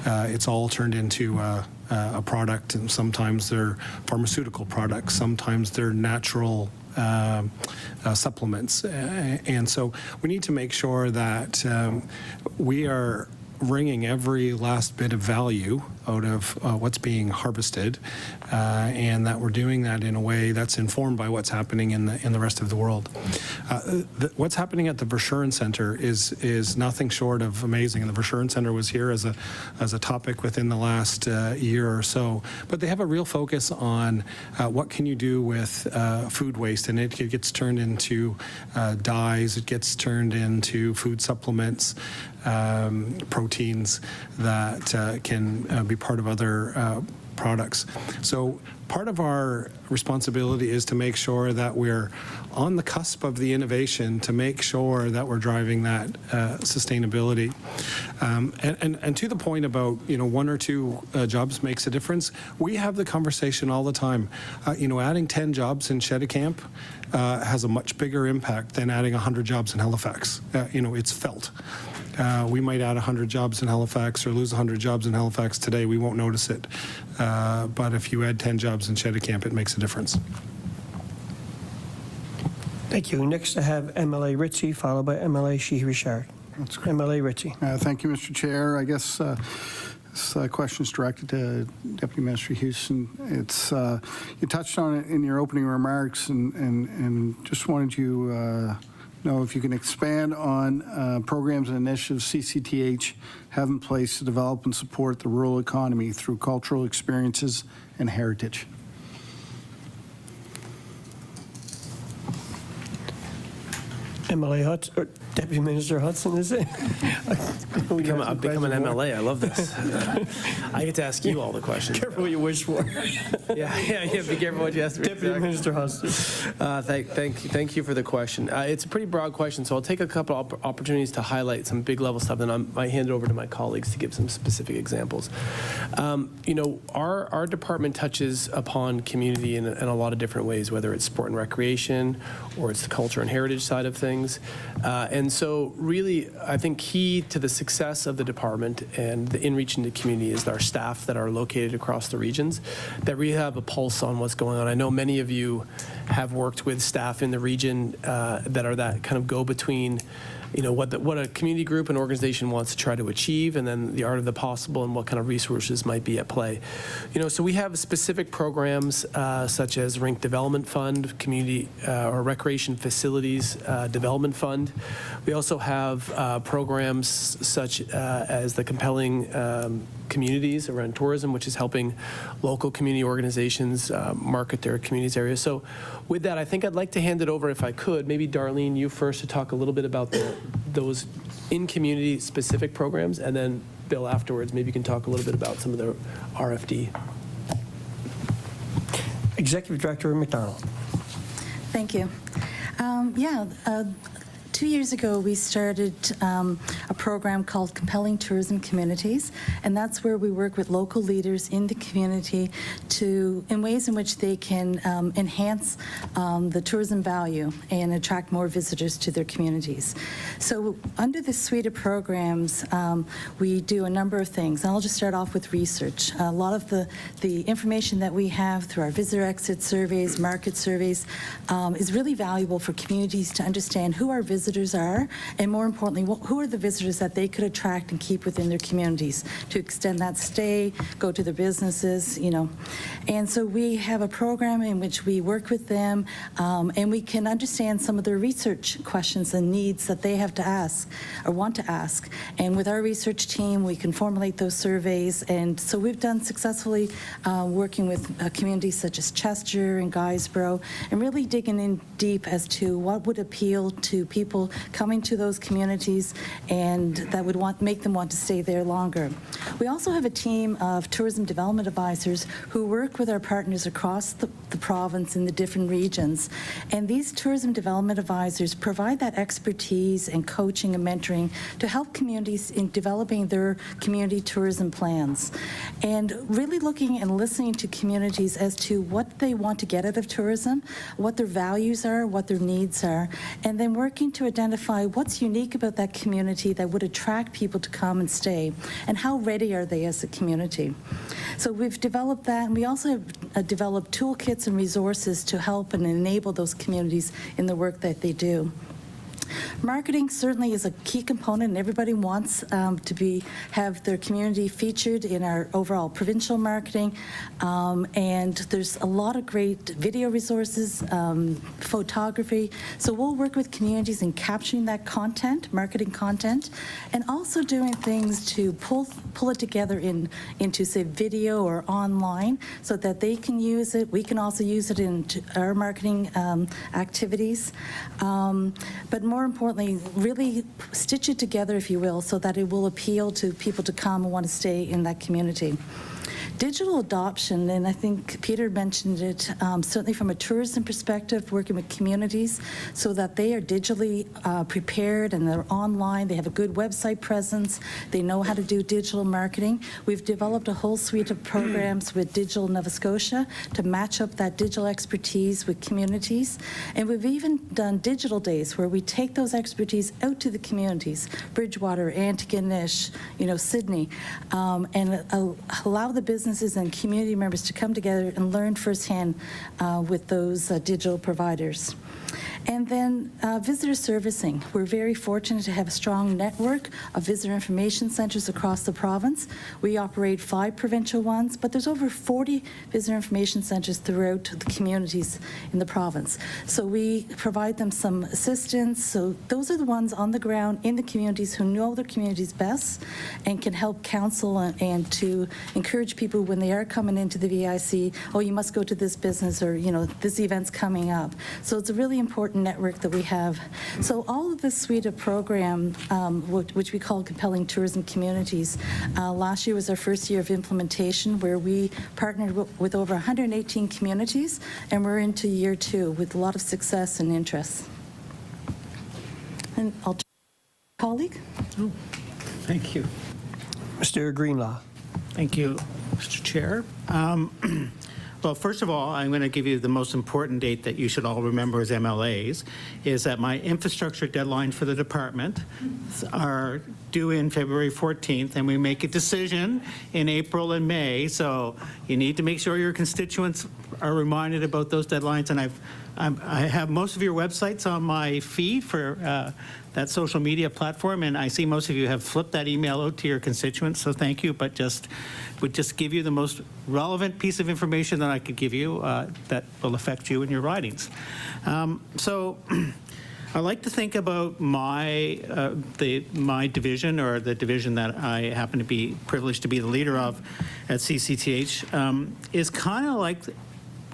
[SPEAKER 6] It's all turned into a product, and sometimes they're pharmaceutical products, sometimes they're natural supplements. And so we need to make sure that we are wringing every last bit of value out of what's being harvested, and that we're doing that in a way that's informed by what's happening in the rest of the world. What's happening at the Verschuren Center is nothing short of amazing, and the Verschuren Center was here as a topic within the last year or so. But they have a real focus on what can you do with food waste, and it gets turned into dyes, it gets turned into food supplements, proteins that can be part of other products. So part of our responsibility is to make sure that we're on the cusp of the innovation to make sure that we're driving that sustainability. And to the point about, you know, 1 or 2 jobs makes a difference, we have the conversation all the time. You know, adding 10 jobs in Cheticamp has a much bigger impact than adding 100 jobs in Halifax. You know, it's felt. We might add 100 jobs in Halifax or lose 100 jobs in Halifax today. We won't notice it. But if you add 10 jobs in Cheticamp, it makes a difference.
[SPEAKER 1] Thank you. Next, I have MLA Ritchie, followed by MLA Sheehy-Richard.
[SPEAKER 2] That's great.
[SPEAKER 1] MLA Ritchie.
[SPEAKER 2] Thank you, Mr. Chair. I guess this question is directed to Deputy Minister Huston. It's you touched on it in your opening remarks, and just wanted to know if you can expand on programs and initiatives CCTH have in place to develop and support the rural economy through cultural experiences and heritage.
[SPEAKER 1] MLA Hudson, or Deputy Minister Hudson, is it?
[SPEAKER 4] I've become an MLA. I love this. I get to ask you all the questions.
[SPEAKER 1] Careful what you wish for.
[SPEAKER 4] Yeah. Be careful what you ask me.
[SPEAKER 1] Deputy Minister Hudson.
[SPEAKER 4] Thank you for the question. It's a pretty broad question, so I'll take a couple opportunities to highlight some big level stuff, and I might hand it over to my colleagues to give some specific examples. You know, our department touches upon community in a lot of different ways, whether it's sport and recreation or it's the culture and heritage side of things. And so really, I think key to the success of the department and the in-reach into community is our staff that are located across the regions, that really have a pulse on what's going on. I know many of you have worked with staff in the region that are that kind of go-between, you know, what a community group and organization wants to try to achieve, and then the art of the possible and what kind of resources might be at play. You know, so we have specific programs such as Rink Development Fund, Community or Recreation Facilities Development Fund. We also have programs such as the Compelling Communities around tourism, which is helping local community organizations market their communities area. So with that, I think I'd like to hand it over, if I could, maybe Darlene, you first, to talk a little bit about those in-community specific programs, and then Bill, afterwards, maybe you can talk a little bit about some of the RFD.
[SPEAKER 1] Executive Director MacDonald.
[SPEAKER 8] Thank you. 2 years ago, we started a program called Compelling Tourism Communities, and that's where we work with local leaders in the community in ways in which they can enhance the tourism value and attract more visitors to their communities. So under this suite of programs, we do a number of things. And I'll just start off with research. A lot of the information that we have through our visitor exit surveys, market surveys, is really valuable for communities to understand who our visitors are, and more importantly, who are the visitors that they could attract and keep within their communities to extend that stay, go to their businesses, And so we have a program in which we work with them, and we can understand some of their research questions and needs that they have to ask or want to ask. And with our research team, we can formulate those surveys. And so we've done successfully working with communities such as Chester and Guysborough, and really digging in deep as to what would appeal to people coming to those communities and that would make them want to stay there longer. We also have a team of tourism development advisors who work with our partners across the province in the different regions. And these tourism development advisors provide that expertise and coaching and mentoring to help communities in developing their community tourism plans. And really looking and listening to communities as to what they want to get out of tourism, what their values are, what their needs are, and then working to identify what's unique about that community that would attract people to come and stay, and how ready are they as a community. So we've developed that, and we also have developed toolkits and resources to help and enable those communities in the work that they do. Marketing certainly is a key component, and everybody wants to have their community featured in our overall provincial marketing. And there's a lot of great video resources, photography. So we'll work with communities in capturing that content, marketing content, and also doing things to pull it together into, say, video or online so that they can use it. We can also use it in our marketing activities. But more importantly, really stitch it together, if you will, so that it will appeal to people to come and want to stay in that community. Digital adoption, and I think Peter mentioned it, certainly from a tourism perspective, working with communities so that they are digitally prepared and they're online, they have a good website presence, they know how to do digital marketing. We've developed a whole suite of programs with Digital Nova Scotia to match up that digital expertise with communities. And we've even done digital days where we take those expertise out to the communities, Bridgewater, Antigonish, Sydney, and allow the businesses and community members to come together and learn firsthand with those digital providers. And then visitor servicing. We're very fortunate to have a strong network of visitor information centers across the province. We operate 5 provincial ones, but there's over 40 visitor information centers throughout the communities in the province. So we provide them some assistance. So those are the ones on the ground in the communities who know their communities best and can help counsel and to encourage people when they are coming into the VIC, oh, you must go to this business, or, this event's coming up. So it's a really important network that we have. So all of this suite of program, which we call Compelling Tourism Communities, last year was our first year of implementation, where we partnered with over 118 communities, and we're into year 2 with a lot of success and interest. And I'll turn to my colleague.
[SPEAKER 9] Oh, thank you.
[SPEAKER 1] Mr. Greenlaw.
[SPEAKER 9] Thank you, Mr. Chair. Well, first of all, I'm going to give you the most important date that you should all remember as MLAs, is that my infrastructure deadline for the department are due in February 14th, and we make a decision in April and May. So you need to make sure your constituents are reminded about those deadlines. And I have most of your websites on my feed for that social media platform, and I see most of you have flipped that email out to your constituents, so thank you, but would just give you the most relevant piece of information that I could give you that will affect you in your ridings. So I like to think about my division, or the division that I happen to be privileged to be the leader of at CCTH, is kind of like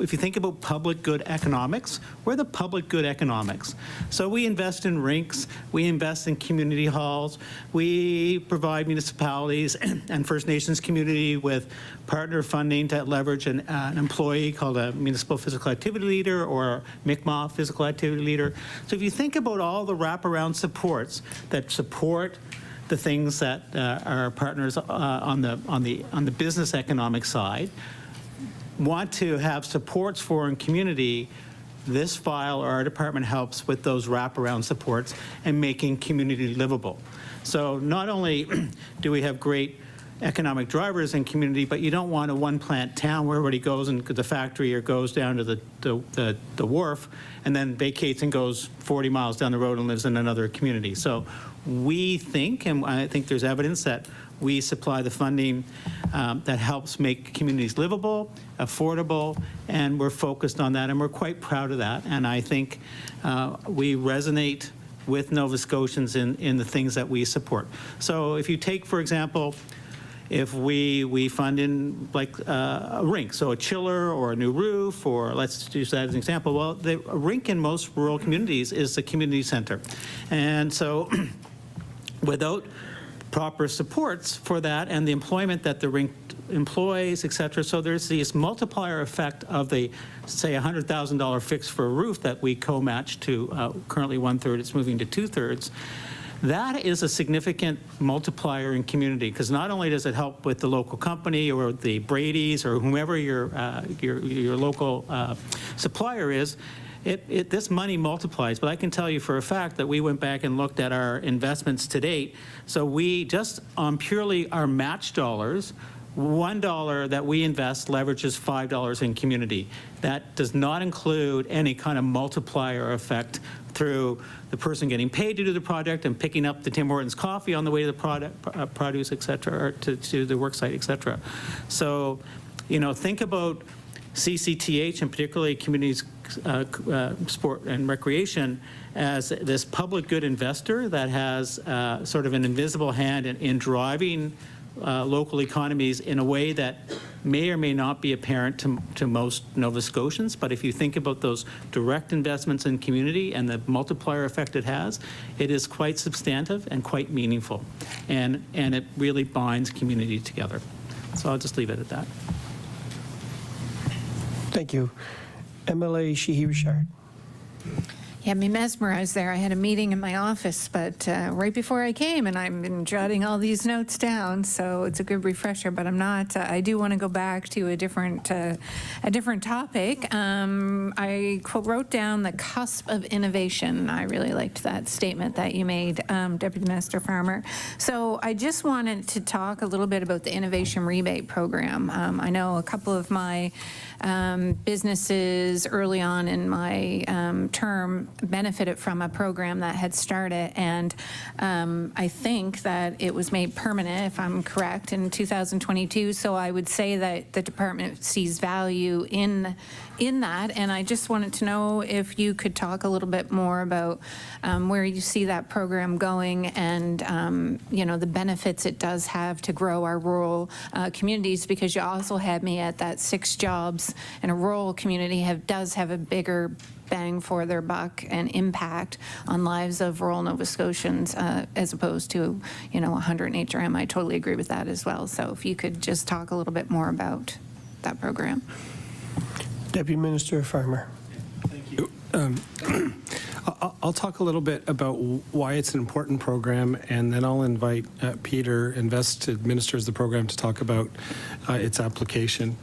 [SPEAKER 9] if you think about public good economics, we're the public good economics. So we invest in rinks, we invest in community halls, we provide municipalities and First Nations community with partner funding to leverage an employee called a municipal physical activity leader or Mi'kmaq physical activity leader. So if you think about all the wraparound supports that support the things that our partners on the business economic side want to have supports for in community, this file or our department helps with those wraparound supports and making community livable. So not only do we have great economic drivers in community, but you don't want a one-plant town where everybody goes into the factory or goes down to the wharf and then vacates and goes 40 miles down the road and lives in another community. So we think, and I think there's evidence that we supply the funding that helps make communities livable, affordable, and we're focused on that, and we're quite proud of that. And I think we resonate with Nova Scotians in the things that we support. So if you take, for example, if we fund in like a rink, so a chiller or a new roof, or let's use that as an example. Well, a rink in most rural communities is the community center. And so without proper supports for that and the employment that the rink employs, et cetera, so there's this multiplier effect of the, say, $100,000 fix for a roof that we co-match to currently 1/3, it's moving to 2/3. That is a significant multiplier in community, because not only does it help with the local company or the Brady's or whomever your local supplier is, this money multiplies. But I can tell you for a fact that we went back and looked at our investments to date. So we just on purely our match dollars, $1 that we invest leverages $5 in community. That does not include any kind of multiplier effect through the person getting paid to do the project and picking up the Tim Hortons coffee on the way to the produce, et cetera, or to the work site, et cetera. So, you know, think about CCTH and particularly communities, sport and recreation as this public good investor that has sort of an invisible hand in driving local economies in a way that may or may not be apparent to most Nova Scotians. But if you think about those direct investments in community and the multiplier effect it has, it is quite substantive and quite meaningful. And it really binds community together. So I'll just leave it at that.
[SPEAKER 1] Thank you. MLA Sheehy Richard.
[SPEAKER 3] You had me mesmerized there. I had a meeting in my office, but right before I came, and I've been jotting all these notes down, so it's a good refresher. But I'm not. I do want to go back to a different topic. I wrote down the cusp of innovation. I really liked that statement that you made, Deputy Minister Farmer. So I just wanted to talk a little bit about the innovation rebate program. I know a couple of my businesses early on in my term benefited from a program that had started, and I think that it was made permanent, if I'm correct, in 2022. So I would say that the department sees value in that, and I just wanted to know if you could talk a little bit more about where you see that program going, and you know, the benefits it does have to grow our rural communities, because you also had me at that 6 jobs in a rural community does have a bigger bang for their buck and impact on lives of rural Nova Scotians as opposed to, you know, 100 HRM. I totally agree with that as well. So if you could just talk a little bit more about that program.
[SPEAKER 1] Deputy Minister Farmer.
[SPEAKER 6] Thank you. I'll talk a little bit about why it's an important program, and then I'll invite Peter, administers the program, to talk about its application.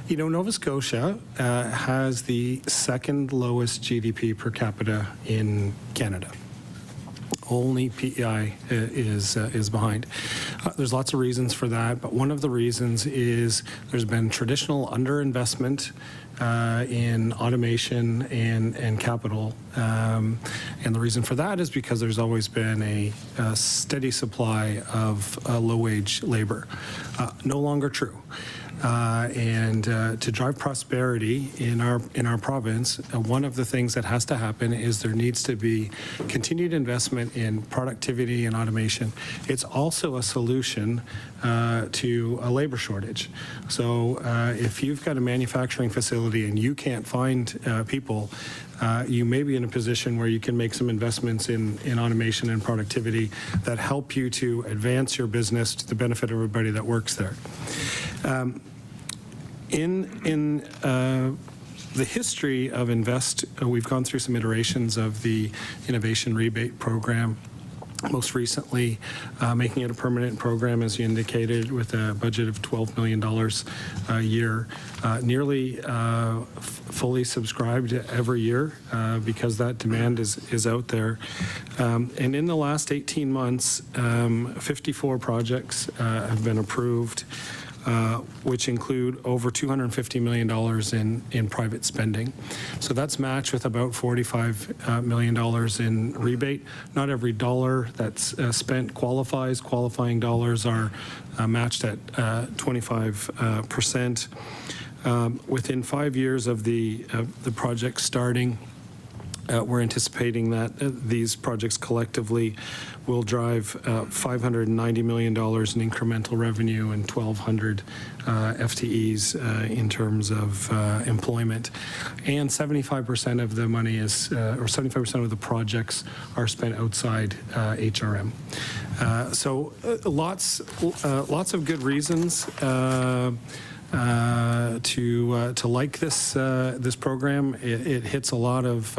[SPEAKER 6] You know, Nova Scotia has the second lowest GDP per capita in Canada. Only PEI is behind. There's lots of reasons for that, but one of the reasons is there's been traditional underinvestment in automation and capital. And the reason for that is because there's always been a steady supply of low-wage labor. No longer true. and to drive prosperity in our province, one of the things that has to happen is there needs to be continued investment in productivity and automation. It's also a solution to a labor shortage. So if you've got a manufacturing facility and you can't find people, you may be in a position where you can make some investments in automation and productivity that help you to advance your business to the benefit of everybody that works there. In the history of Invest, we've gone through some iterations of the innovation rebate program. Most recently, making it a permanent program, as you indicated, with a budget of $12 million a year, nearly fully subscribed every year because that demand is out there. And in the last 18 months, 54 projects have been approved, which include over $250 million in private spending. So that's matched with about $45 million in rebate. Not every dollar that's spent qualifies. Qualifying dollars are matched at 25%. Within 5 years of the project starting, we're anticipating that these projects collectively will drive $590 million in incremental revenue and 1,200 FTEs in terms of employment. And 75% of the money is, or 75% of the projects are spent outside HRM. So lots of good reasons to like this program. It hits a lot of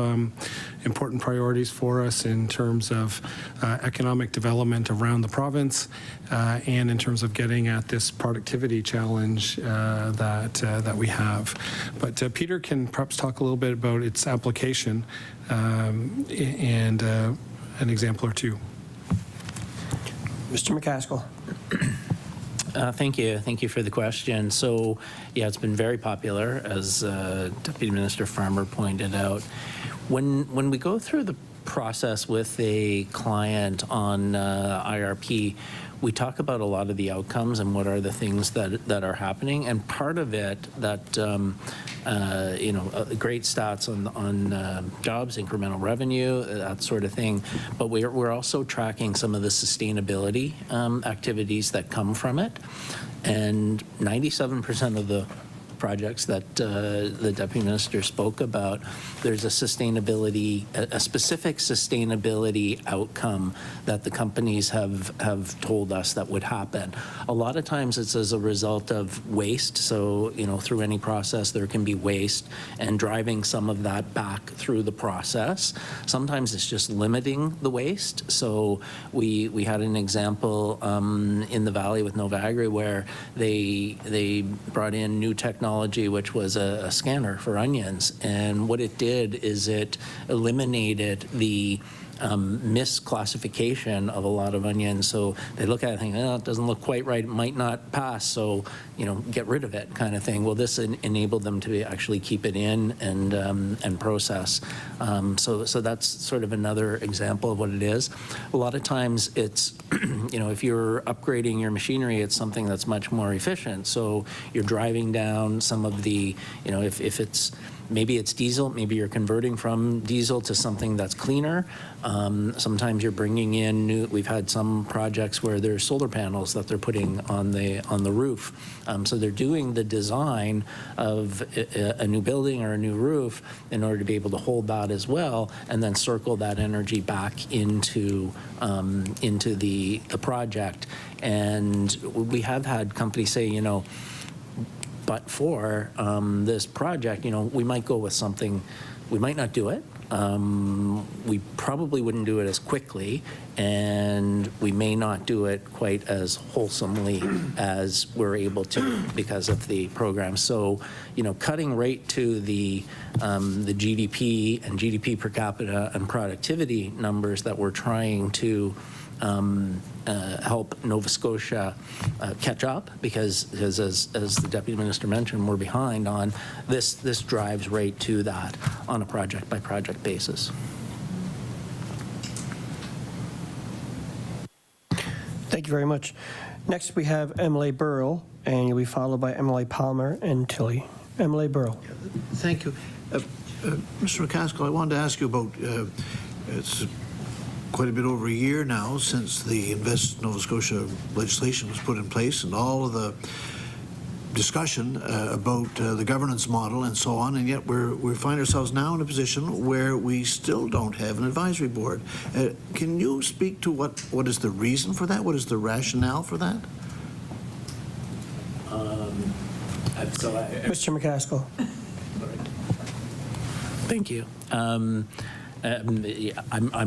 [SPEAKER 6] important priorities for us in terms of economic development around the province and in terms of getting at this productivity challenge that we have. But Peter can perhaps talk a little bit about its application and an example or two.
[SPEAKER 1] Mr. MacAskill.
[SPEAKER 10] Thank you. Thank you for the question. So, yeah, it's been very popular, as Deputy Minister Farmer pointed out. When we go through the process with a client on IRP, we talk about a lot of the outcomes and what are the things that are happening. And part of it that, great stats on jobs, incremental revenue, that sort of thing. But we're also tracking some of the sustainability activities that come from it. And 97% of the projects that the Deputy Minister spoke about, there's a specific sustainability outcome that the companies have told us that would happen. A lot of times it's as a result of waste. So, through any process there can be waste, and driving some of that back through the process. Sometimes it's just limiting the waste. So we had an example in the Valley with Nova Agri where they brought in new technology, which was a scanner for onions. And what it did is it eliminated the misclassification of a lot of onions. So they look at it and think, oh, it doesn't look quite right, it might not pass, so get rid of it, kind of thing. Well, this enabled them to actually keep it in and process. So that's sort of another example of what it is. A lot of times it's, if you're upgrading your machinery, it's something that's much more efficient. So you're driving down some of the, if it's, maybe it's diesel, maybe you're converting from diesel to something that's cleaner. Sometimes you're bringing in new, we've had some projects where there's solar panels that they're putting on the roof. So they're doing the design of a new building or a new roof in order to be able to hold that as well, and then circle that energy back into the project. And we have had companies say, but for this project, we might go with something, we might not do it. We probably wouldn't do it as quickly, and we may not do it quite as wholesomely as we're able to because of the program. So, cutting right to the GDP and GDP per capita and productivity numbers that we're trying to help Nova Scotia catch up, because as the Deputy Minister mentioned, we're behind on this. This drives right to that on a project by project basis.
[SPEAKER 1] Thank you very much. Next, we have Emily Burrell, and you'll be followed by Emily Palmer and Tilly. Emily Burrell.
[SPEAKER 5] Thank you. Mr. MacAskill, I wanted to ask you about, it's quite a bit over a year now since the Invest Nova Scotia legislation was put in place, and all of the discussion about the governance model and so on, and yet we find ourselves now in a position where we still don't have an advisory board. Can you speak to what is the reason for that? What is the rationale for that?
[SPEAKER 1] Mr. MacAskill.
[SPEAKER 10] Thank you. I'm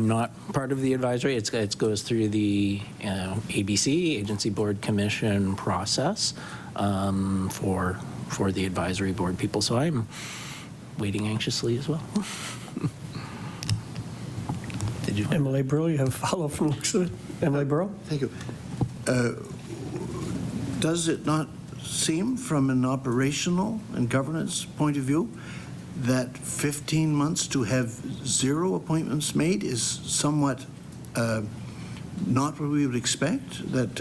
[SPEAKER 10] not part of the advisory. It goes through the ABC, Agency Board Commission process for the advisory board people. So I'm waiting anxiously as well. Did you?
[SPEAKER 1] Emily Burrell, you have a follow from the looks of it. Emily Burrell.
[SPEAKER 5] Thank you. Does it not seem from an operational and governance point of view that 15 months to have 0 appointments made is somewhat not what we would expect? That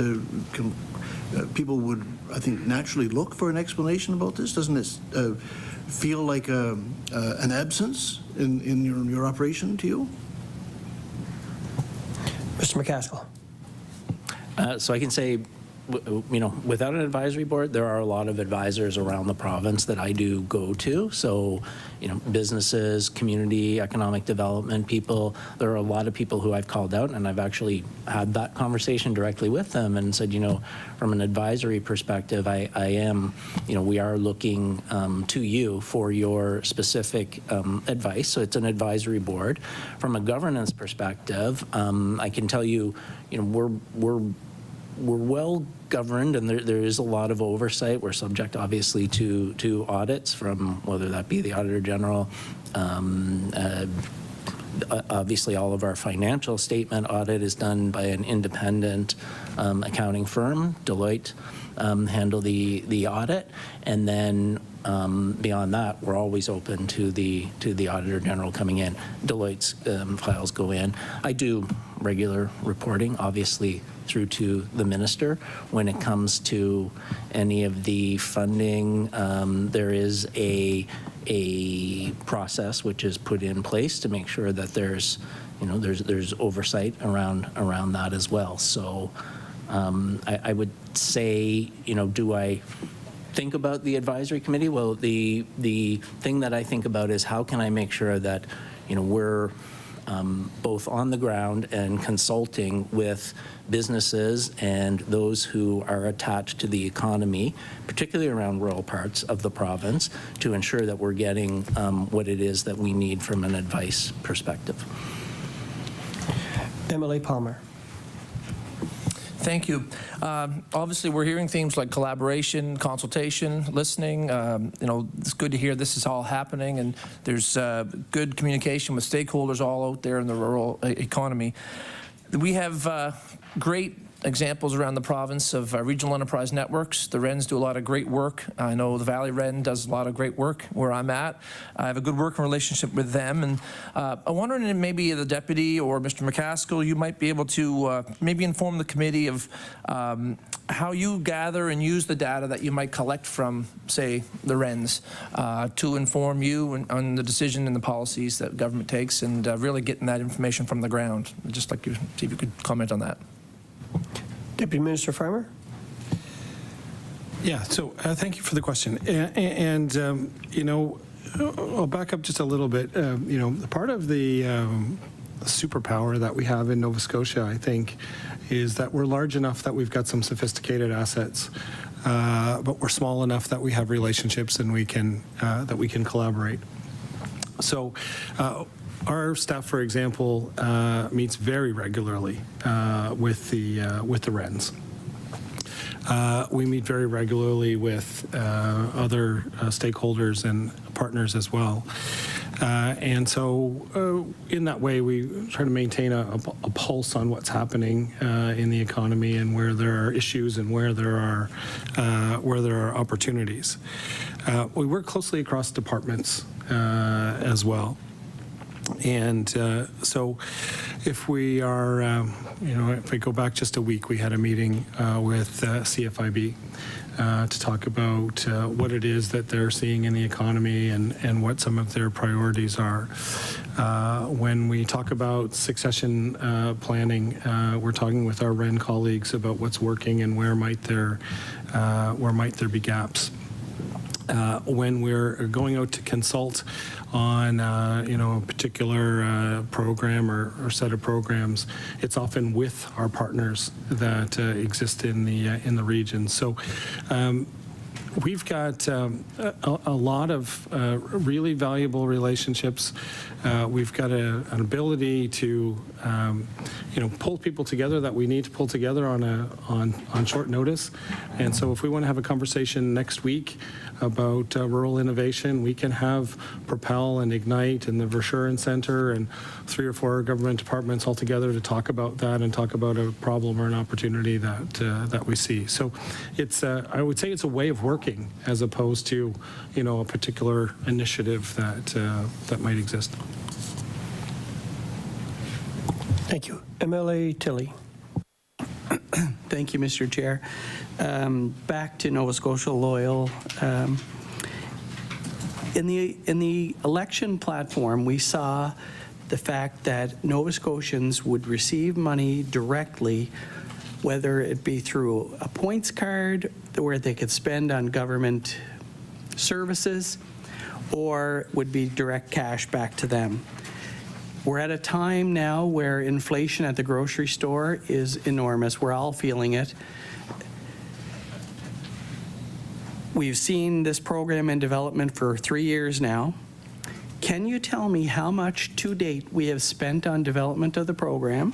[SPEAKER 5] people would, I think, naturally look for an explanation about this? Doesn't it feel like an absence in your operation to you?
[SPEAKER 1] Mr. MacAskill.
[SPEAKER 10] So I can say, without an advisory board, there are a lot of advisors around the province that I do go to. So, businesses, community, economic development people, there are a lot of people who I've called out, and I've actually had that conversation directly with them and said, from an advisory perspective, I am, we are looking to you for your specific advice. So it's an advisory board. From a governance perspective, I can tell you, we're well governed, and there is a lot of oversight. We're subject, obviously, to audits from whether that be the Auditor General. Obviously, all of our financial statement audit is done by an independent accounting firm. Deloitte handle the audit, and then beyond that, we're always open to the Auditor General coming in. Deloitte's files go in. I do regular reporting, obviously, through to the minister. When it comes to any of the funding, there is a process which is put in place to make sure that there's oversight around that as well. So I would say, do I think about the advisory committee? Well, the thing that I think about is how can I make sure that we're both on the ground and consulting with businesses and those who are attached to the economy, particularly around rural parts of the province, to ensure that we're getting what it is that we need from an advice perspective.
[SPEAKER 1] Emily Palmer.
[SPEAKER 12] Thank you. Obviously, we're hearing themes like collaboration, consultation, listening. It's good to hear this is all happening, and there's good communication with stakeholders all out there in the rural economy. We have great examples around the province of regional enterprise networks. The Wrens do a lot of great work. I know the Valley Wren does a lot of great work where I'm at. I have a good working relationship with them, and I'm wondering if maybe the deputy or Mr. MacAskill, you might be able to maybe inform the committee of how you gather and use the data that you might collect from, say, the Wrens to inform you on the decision and the policies that government takes, and really getting that information from the ground. I'd just like to see if you could comment on that.
[SPEAKER 1] Deputy Minister Farmer.
[SPEAKER 6] Yeah, so thank you for the question. And I'll back up just a little bit. Part of the superpower that we have in Nova Scotia, I think, is that we're large enough that we've got some sophisticated assets, but we're small enough that we have relationships and we can collaborate. So our staff, for example, meets very regularly with the Wrens. We meet very regularly with other stakeholders and partners as well. And so in that way, we try to maintain a pulse on what's happening in the economy and where there are issues and where there are opportunities. We work closely across departments as well. And so, if we are, if we go back just a week, we had a meeting with CFIB to talk about what it is that they're seeing in the economy and what some of their priorities are. When we talk about succession planning, we're talking with our REN colleagues about what's working and where might there be gaps. When we're going out to consult on a particular program or set of programs, it's often with our partners that exist in the region. So we've got a lot of really valuable relationships. We've got an ability to pull people together that we need to pull together on short notice. And so if we want to have a conversation next week about rural innovation, we can have Propel and Ignite and the Verschuren Center and 3 or 4 government departments all together to talk about that and talk about a problem or an opportunity that we see. So it's I would say it's a way of working as opposed to a particular initiative that might exist.
[SPEAKER 1] Thank you. MLA Tilley.
[SPEAKER 7] Thank you, Mr. Chair. Back to Nova Scotia Loyal. In the election platform, we saw the fact that Nova Scotians would receive money directly, whether it be through a points card where they could spend on government services, or would be direct cash back to them. We're at a time now where inflation at the grocery store is enormous. We're all feeling it. We've seen this program in development for 3 years now. Can you tell me how much to date we have spent on development of the program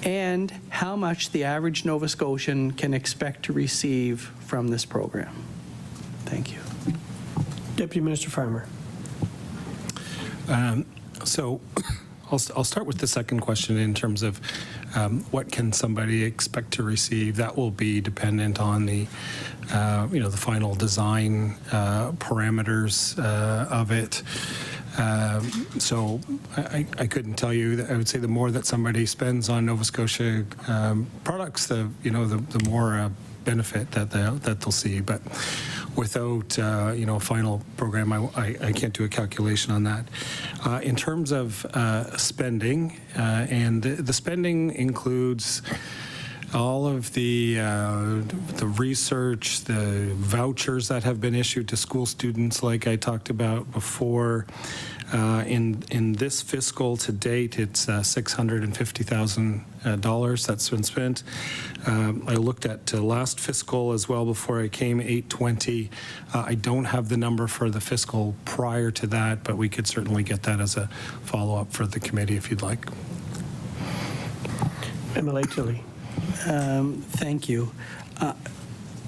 [SPEAKER 7] and how much the average Nova Scotian can expect to receive from this program? Thank you.
[SPEAKER 1] Deputy Minister Farmer.
[SPEAKER 6] So I'll start with the second question in terms of what can somebody expect to receive. That will be dependent on the the final design parameters of it. So I couldn't tell you. I would say the more that somebody spends on Nova Scotia products, the more benefit that they'll see. But without a final program, I can't do a calculation on that. In terms of spending, and the spending includes all of the research, the vouchers that have been issued to school students, like I talked about before. In this fiscal to date, it's $650,000 that's been spent. I looked at last fiscal as well before I came, 820. I don't have the number for the fiscal prior to that, but we could certainly get that as a follow-up for the committee if you'd like.
[SPEAKER 1] MLA Tilley.
[SPEAKER 7] Thank you.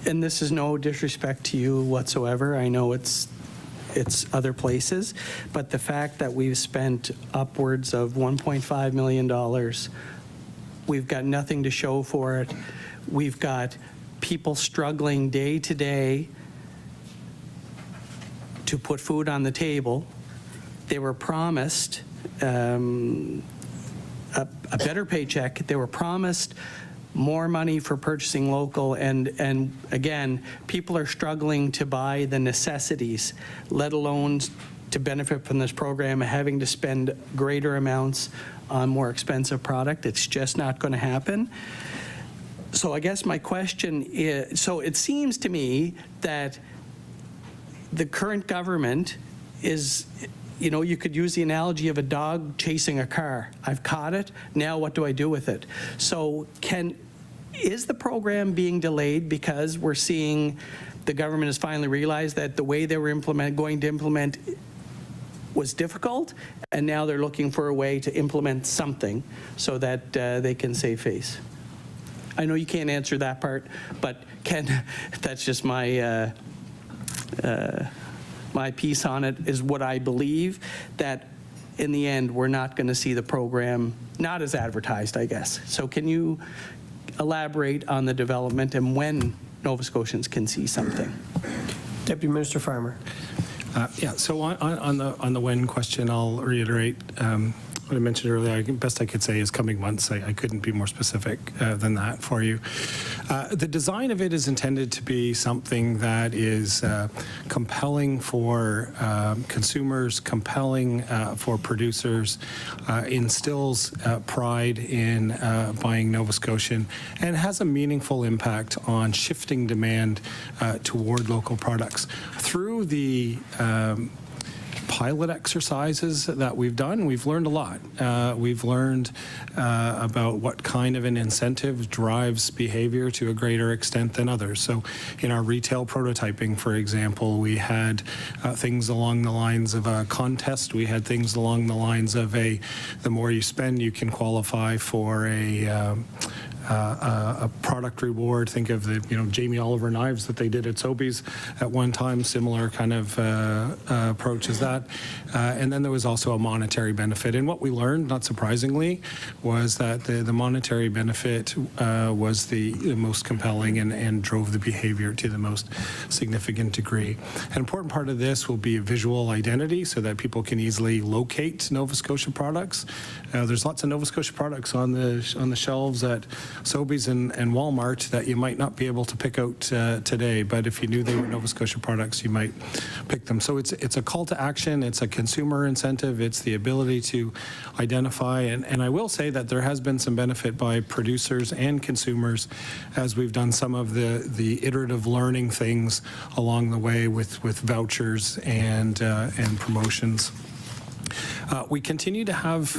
[SPEAKER 7] And this is no disrespect to you whatsoever. I know it's other places, but the fact that we've spent upwards of $1.5 million, we've got nothing to show for it. We've got people struggling day to day to put food on the table. They were promised a better paycheck. They were promised more money for purchasing local, and again, people are struggling to buy the necessities, let alone to benefit from this program, having to spend greater amounts on more expensive product. It's just not going to happen. So I guess my question is, so it seems to me that the current government is, you could use the analogy of a dog chasing a car. I've caught it, now what do I do with it? So is the program being delayed because we're seeing the government has finally realized that the way they were going to implement was difficult, and now they're looking for a way to implement something so that they can save face? I know you can't answer that part, but that's just my my piece on it, is what I believe, that in the end we're not going to see the program not as advertised, I guess. So can you elaborate on the development and when Nova Scotians can see something?
[SPEAKER 1] Deputy Minister Farmer.
[SPEAKER 6] Yeah, so on the when question, I'll reiterate what I mentioned earlier, best I could say is coming months. I couldn't be more specific than that for you. The design of it is intended to be something that is compelling for consumers, compelling for producers, instills pride in buying Nova Scotian, and has a meaningful impact on shifting demand toward local products. Through the pilot exercises that we've done, we've learned a lot. We've learned about what kind of an incentive drives behavior to a greater extent than others. So in our retail prototyping, for example, we had things along the lines of a contest. We had things along the lines of the more you spend, you can qualify for a product reward. Think of the Jamie Oliver knives that they did at Sobeys at one time, similar kind of approach as that. And then there was also a monetary benefit. And what we learned, not surprisingly, was that the monetary benefit was the most compelling and drove the behavior to the most significant degree. An important part of this will be a visual identity so that people can easily locate Nova Scotia products. There's lots of Nova Scotia products on the shelves at Sobeys and Walmart that you might not be able to pick out today, but if you knew they were Nova Scotia products, you might pick them. So it's a call to action, it's a consumer incentive, it's the ability to identify, and I will say that there has been some benefit by producers and consumers as we've done some of the iterative learning things along the way with vouchers and promotions. We continue to have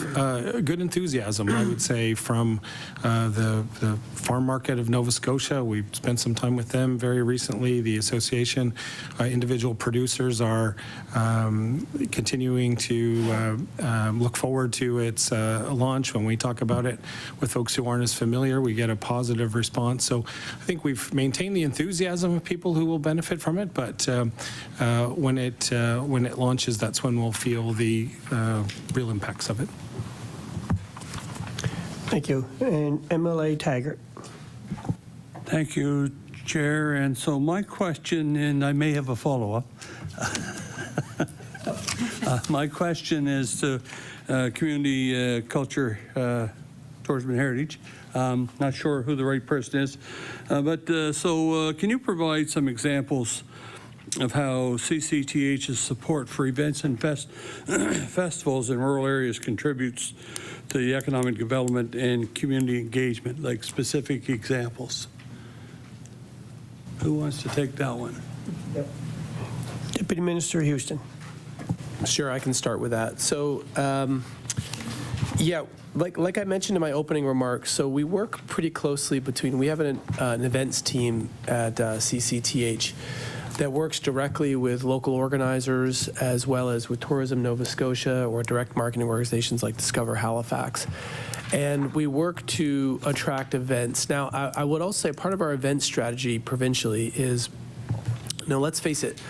[SPEAKER 6] good enthusiasm, I would say, from the farm market of Nova Scotia. We've spent some time with them very recently. The association, individual producers are continuing to look forward to its launch. When we talk about it with folks who aren't as familiar, we get a positive response. So I think we've maintained the enthusiasm of people who will benefit from it, but when it launches, that's when we'll feel the real impacts of it.
[SPEAKER 1] Thank you. And MLA Taggart.
[SPEAKER 11] Thank you, Chair. And so my question, and I may have a follow-up. My question is to community culture, tourism and heritage. Not sure who the right person is, but can you provide some examples of how CCTH's support for events and festivals in rural areas contributes to the economic development and community engagement, like specific examples? Who wants to take that one?
[SPEAKER 1] Yep. Deputy Minister Huston.
[SPEAKER 4] Sure, I can start with that. So, yeah, like I mentioned in my opening remarks, so we work pretty closely we have an events team at CCTH that works directly with local organizers as well as with Tourism Nova Scotia or direct marketing organizations like Discover Halifax. And we work to attract events. Now, I would also say part of our event strategy provincially is, let's face it,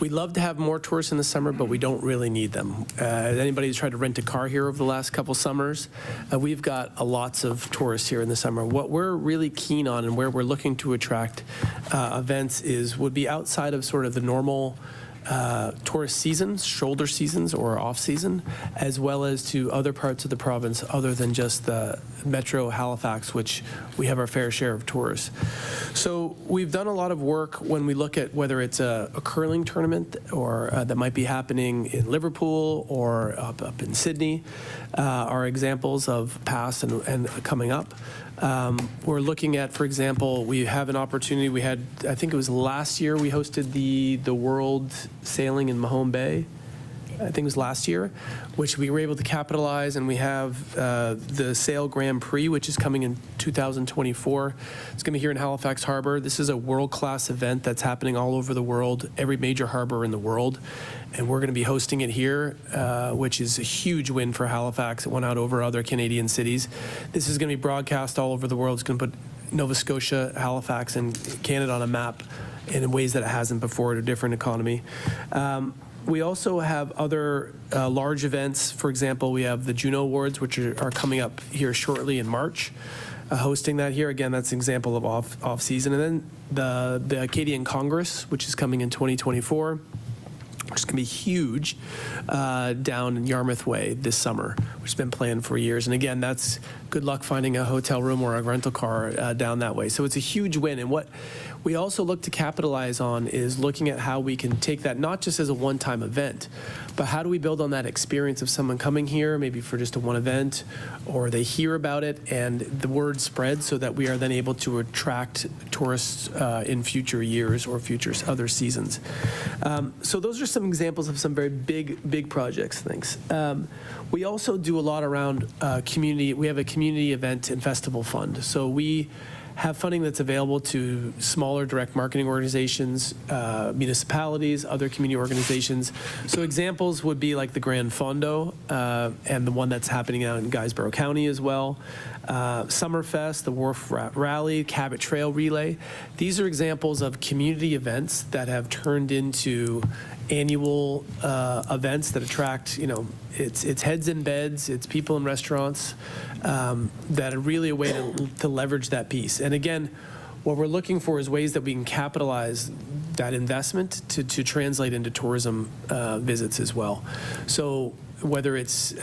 [SPEAKER 4] we'd love to have more tourists in the summer, but we don't really need them. Anybody who's tried to rent a car here over the last couple summers, we've got lots of tourists here in the summer. What we're really keen on and where we're looking to attract events would be outside of sort of the normal tourist seasons, shoulder seasons or off season, as well as to other parts of the province other than just the Metro Halifax, which we have our fair share of tourists. So we've done a lot of work when we look at whether it's a curling tournament or that might be happening in Liverpool or up in Sydney, are examples of past and coming up. We're looking at, for example, we have an opportunity. We had, I think it was last year, we hosted the World Sailing in Mahone Bay. I think it was last year, which we were able to capitalize, and we have the Sail Grand Prix, which is coming in 2024. It's going to be here in Halifax Harbor. This is a world-class event that's happening all over the world, every major harbor in the world, and we're going to be hosting it here, which is a huge win for Halifax. It went out over other Canadian cities. This is going to be broadcast all over the world. It's going to put Nova Scotia, Halifax, and Canada on a map in ways that it hasn't before, in a different economy. We also have other large events. For example, we have the Juno Awards, which are coming up here shortly in March, hosting that here. Again, that's an example of off-season. And then the Acadian Congress, which is coming in 2024. which is going to be huge, down in Yarmouth Way this summer, which has been planned for years. And again, that's good luck finding a hotel room or a rental car down that way. So it's a huge win. And what we also look to capitalize on is looking at how we can take that not just as a one-time event, but how do we build on that experience of someone coming here, maybe for just a one event, or they hear about it and the word spreads so that we are then able to attract tourists in future years or future other seasons. So those are some examples of some very big projects, thanks. We also do a lot around community. We have a community event and festival fund. So we have funding that's available to smaller direct marketing organizations, municipalities, other community organizations. So examples would be like the Grand Fondo and the one that's happening out in Guysborough County as well. Summerfest, the Wharf Rally, Cabot Trail Relay. These are examples of community events that have turned into annual events that attract, it's heads in beds, it's people in restaurants, that are really a way to leverage that piece. And again, what we're looking for is ways that we can capitalize that investment to translate into tourism visits as well. So whether it's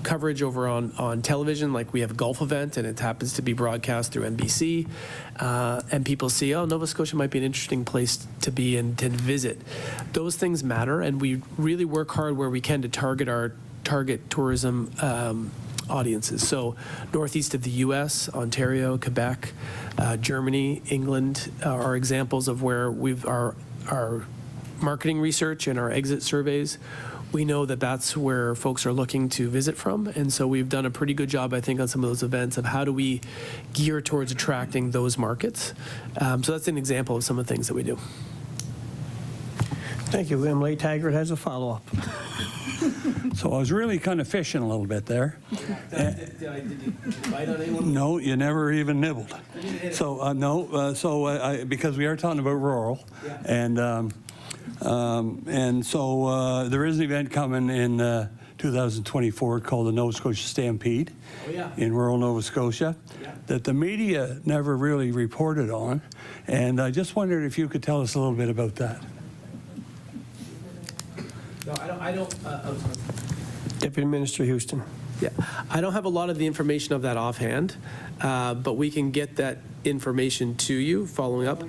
[SPEAKER 4] coverage over on television, like we have a golf event and it happens to be broadcast through NBC, and people see, oh, Nova Scotia might be an interesting place to be and to visit. Those things matter, and we really work hard where we can to target our tourism audiences. So northeast of the U.S., Ontario, Quebec, Germany, England are examples of where our marketing research and our exit surveys, we know that that's where folks are looking to visit from. And so we've done a pretty good job, I think, on some of those events of how do we gear towards attracting those markets. So that's an example of some of the things that we do.
[SPEAKER 1] Thank you. Emily Taggart has a follow-up.
[SPEAKER 11] So I was really kind of fishing a little bit there.
[SPEAKER 4] Did you bite on anyone?
[SPEAKER 11] No, you never even nibbled. So because we are talking about rural, and so there is an event coming in 2024 called the Nova Scotia Stampede in rural Nova Scotia that the media never really reported on, and I just wondered if you could tell us a little bit about that.
[SPEAKER 4] No, I don't. I'm sorry.
[SPEAKER 1] Deputy Minister Huston.
[SPEAKER 4] Yeah, I don't have a lot of the information of that offhand, but we can get that information to you following up.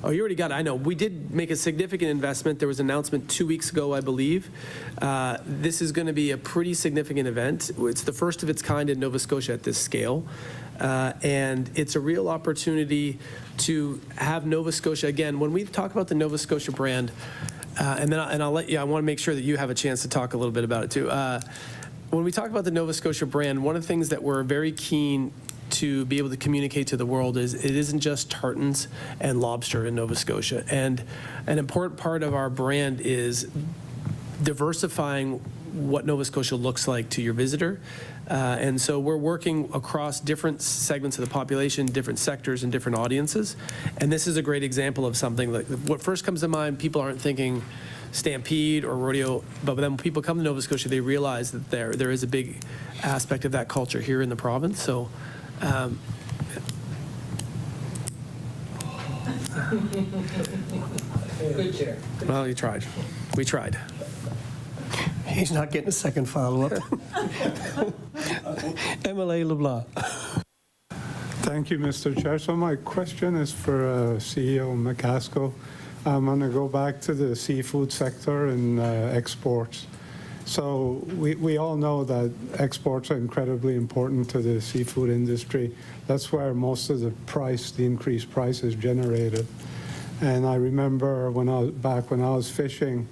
[SPEAKER 4] Oh, you already got it. I know. We did make a significant investment. There was an announcement 2 weeks ago, I believe. This is going to be a pretty significant event. It's the first of its kind in Nova Scotia at this scale. And it's a real opportunity to have Nova Scotia, again, when we talk about the Nova Scotia brand, and I'll let you, I want to make sure that you have a chance to talk a little bit about it too. When we talk about the Nova Scotia brand, one of the things that we're very keen to be able to communicate to the world is it isn't just tartans and lobster in Nova Scotia. And an important part of our brand is diversifying what Nova Scotia looks like to your visitor. And so we're working across different segments of the population, different sectors and different audiences. And this is a great example of something like what first comes to mind, people aren't thinking stampede or rodeo, but then when people come to Nova Scotia, they realize that there is a big aspect of that culture here in the province. So
[SPEAKER 10] Good chair.
[SPEAKER 4] well, you tried. We tried.
[SPEAKER 1] He's not getting a second follow-up. MLA LeBlanc.
[SPEAKER 13] Thank you, Mr. Chair. So my question is for CEO MacAskill. I'm going to go back to the seafood sector and exports. So we all know that exports are incredibly important to the seafood industry. That's where most of the increased price is generated. And I remember when I was fishing,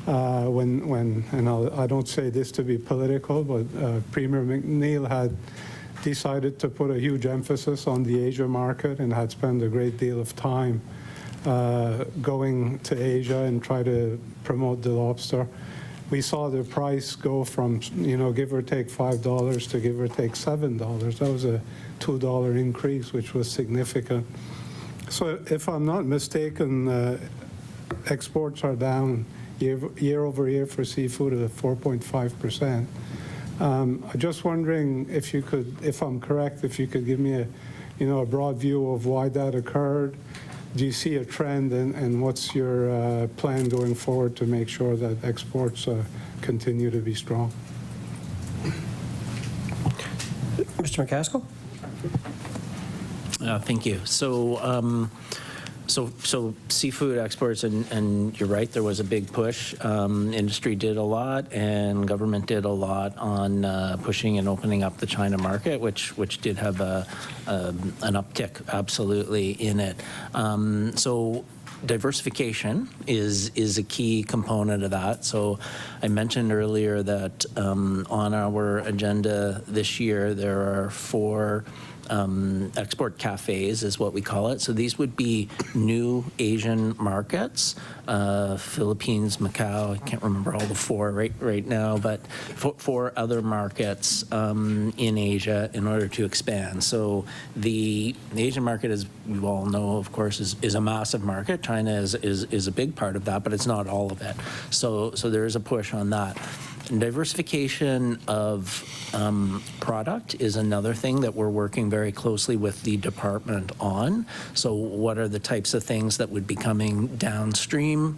[SPEAKER 13] and I don't say this to be political, but Premier McNeil had decided to put a huge emphasis on the Asia market and had spent a great deal of time going to Asia and try to promote the lobster. We saw the price go from, give or take $5 to give or take $7. That was a $2 increase, which was significant. So if I'm not mistaken, exports are down year over year for seafood at 4.5%. I'm just wondering if I'm correct, if you could give me a broad view of why that occurred, do you see a trend, and what's your plan going forward to make sure that exports continue to be strong?
[SPEAKER 1] Mr. MacAskill?
[SPEAKER 10] Thank you. So seafood exports, and you're right, there was a big push. Industry did a lot, and government did a lot on pushing and opening up the China market, which did have an uptick absolutely in it. So diversification is a key component of that. So I mentioned earlier that on our agenda this year, there are 4 export cafes is what we call it. So these would be new Asian markets, Philippines, Macau, I can't remember all the 4 right now, but 4 other markets in Asia in order to expand. So the Asian market, as you all know, of course, is a massive market. China is a big part of that, but it's not all of it. So there is a push on that. And diversification of product is another thing that we're working very closely with the department on. So what are the types of things that would be coming downstream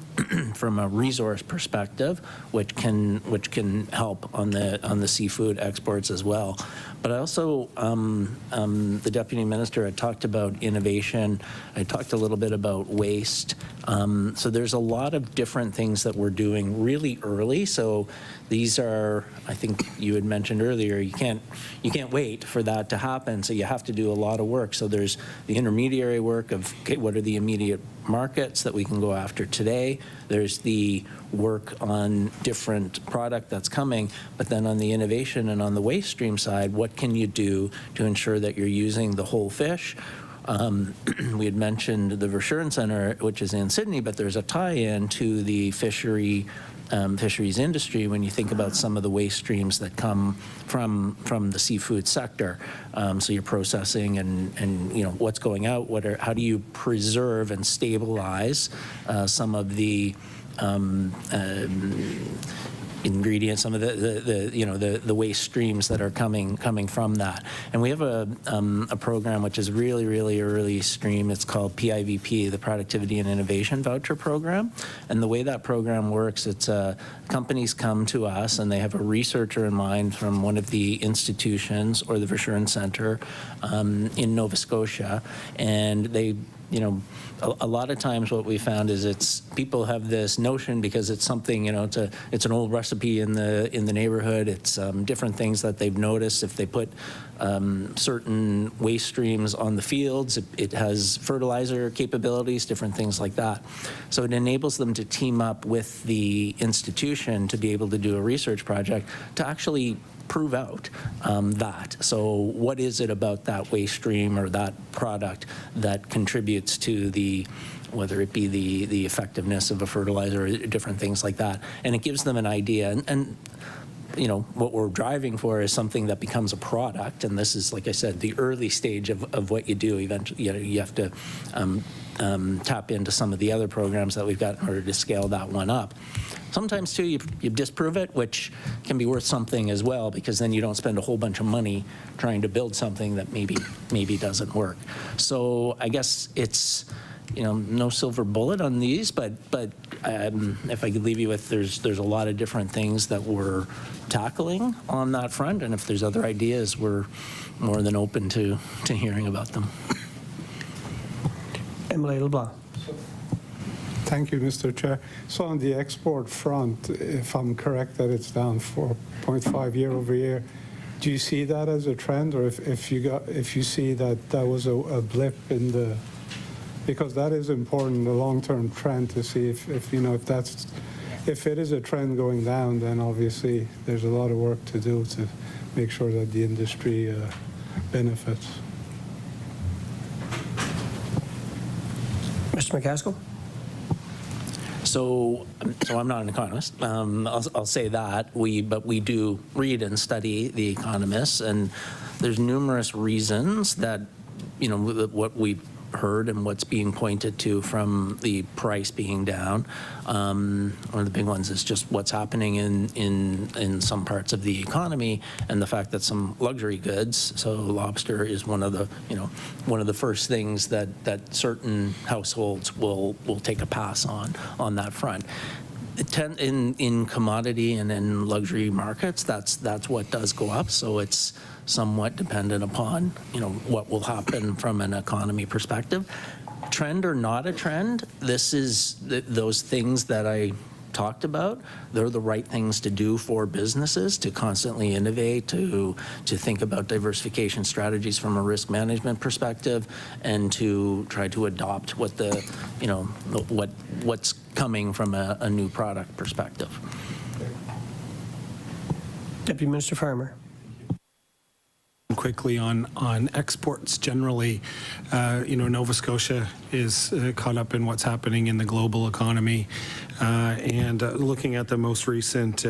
[SPEAKER 10] from a resource perspective, which can help on the seafood exports as well. But I also, the Deputy Minister had talked about innovation. I talked a little bit about waste. So there's a lot of different things that we're doing really early. So these are, I think you had mentioned earlier, you can't wait for that to happen. So you have to do a lot of work. So there's the intermediary work of, okay, what are the immediate markets that we can go after today? There's the work on different product that's coming, but then on the innovation and on the waste stream side, what can you do to ensure that you're using the whole fish? We had mentioned the Verschuren Center, which is in Sydney, but there's a tie-in to the fisheries industry when you think about some of the waste streams that come from the seafood sector. So you're processing and you know what's going out. How do you preserve and stabilize some of the ingredients, some of the waste streams that are coming from that. And we have a program which is really early stream. It's called PIVP, the Productivity and Innovation Voucher Program. And the way that program works, it's companies come to us and they have a researcher in mind from one of the institutions or the Verschuren Center in Nova Scotia, and they, you know, a lot of times what we found is people have this notion because it's something, you know, it's an old recipe in the neighborhood. It's different things that they've noticed. If they put certain waste streams on the fields, it has fertilizer capabilities, different things like that. So it enables them to team up with the institution to be able to do a research project to actually prove out that. So what is it about that waste stream or that product that contributes to whether it be the effectiveness of a fertilizer or different things like that. And it gives them an idea. And you know, what we're driving for is something that becomes a product. And this is, like I said, the early stage of what you do. Eventually, you have to tap into some of the other programs that we've got in order to scale that one up. Sometimes, too, you disprove it, which can be worth something as well, because then you don't spend a whole bunch of money trying to build something that maybe doesn't work. So I guess it's, you know, no silver bullet on these, but if I could leave you with, there's a lot of different things that we're tackling on that front, and if there's other ideas, we're more than open to hearing about them.
[SPEAKER 1] Emily LeBlanc.
[SPEAKER 13] Thank you, Mr. Chair. So on the export front, if I'm correct that it's down 4.5 year over year, do you see that as a trend, or if you see that was a blip in the, because that is important, the long-term trend, to see if it is a trend going down, then obviously there's a lot of work to do to make sure that the industry benefits.
[SPEAKER 1] Mr. MacAskill?
[SPEAKER 10] So I'm not an economist. I'll say that. But we do read and study the economists, and there's numerous reasons that, you know, what we heard and what's being pointed to from the price being down. One of the big ones is just what's happening in some parts of the economy, and the fact that some luxury goods, so lobster is one of the first things that certain households will take a pass on that front. In commodity and in luxury markets, that's what does go up. So it's somewhat dependent upon what will happen from an economy perspective. Trend or not a trend, this is those things that I talked about. They're the right things to do for businesses, to constantly innovate, to think about diversification strategies from a risk management perspective, and to try to adopt what what's coming from a new product perspective.
[SPEAKER 1] Deputy Minister Farmer.
[SPEAKER 6] Quickly on exports generally, Nova Scotia is caught up in what's happening in the global economy, and looking at the most recent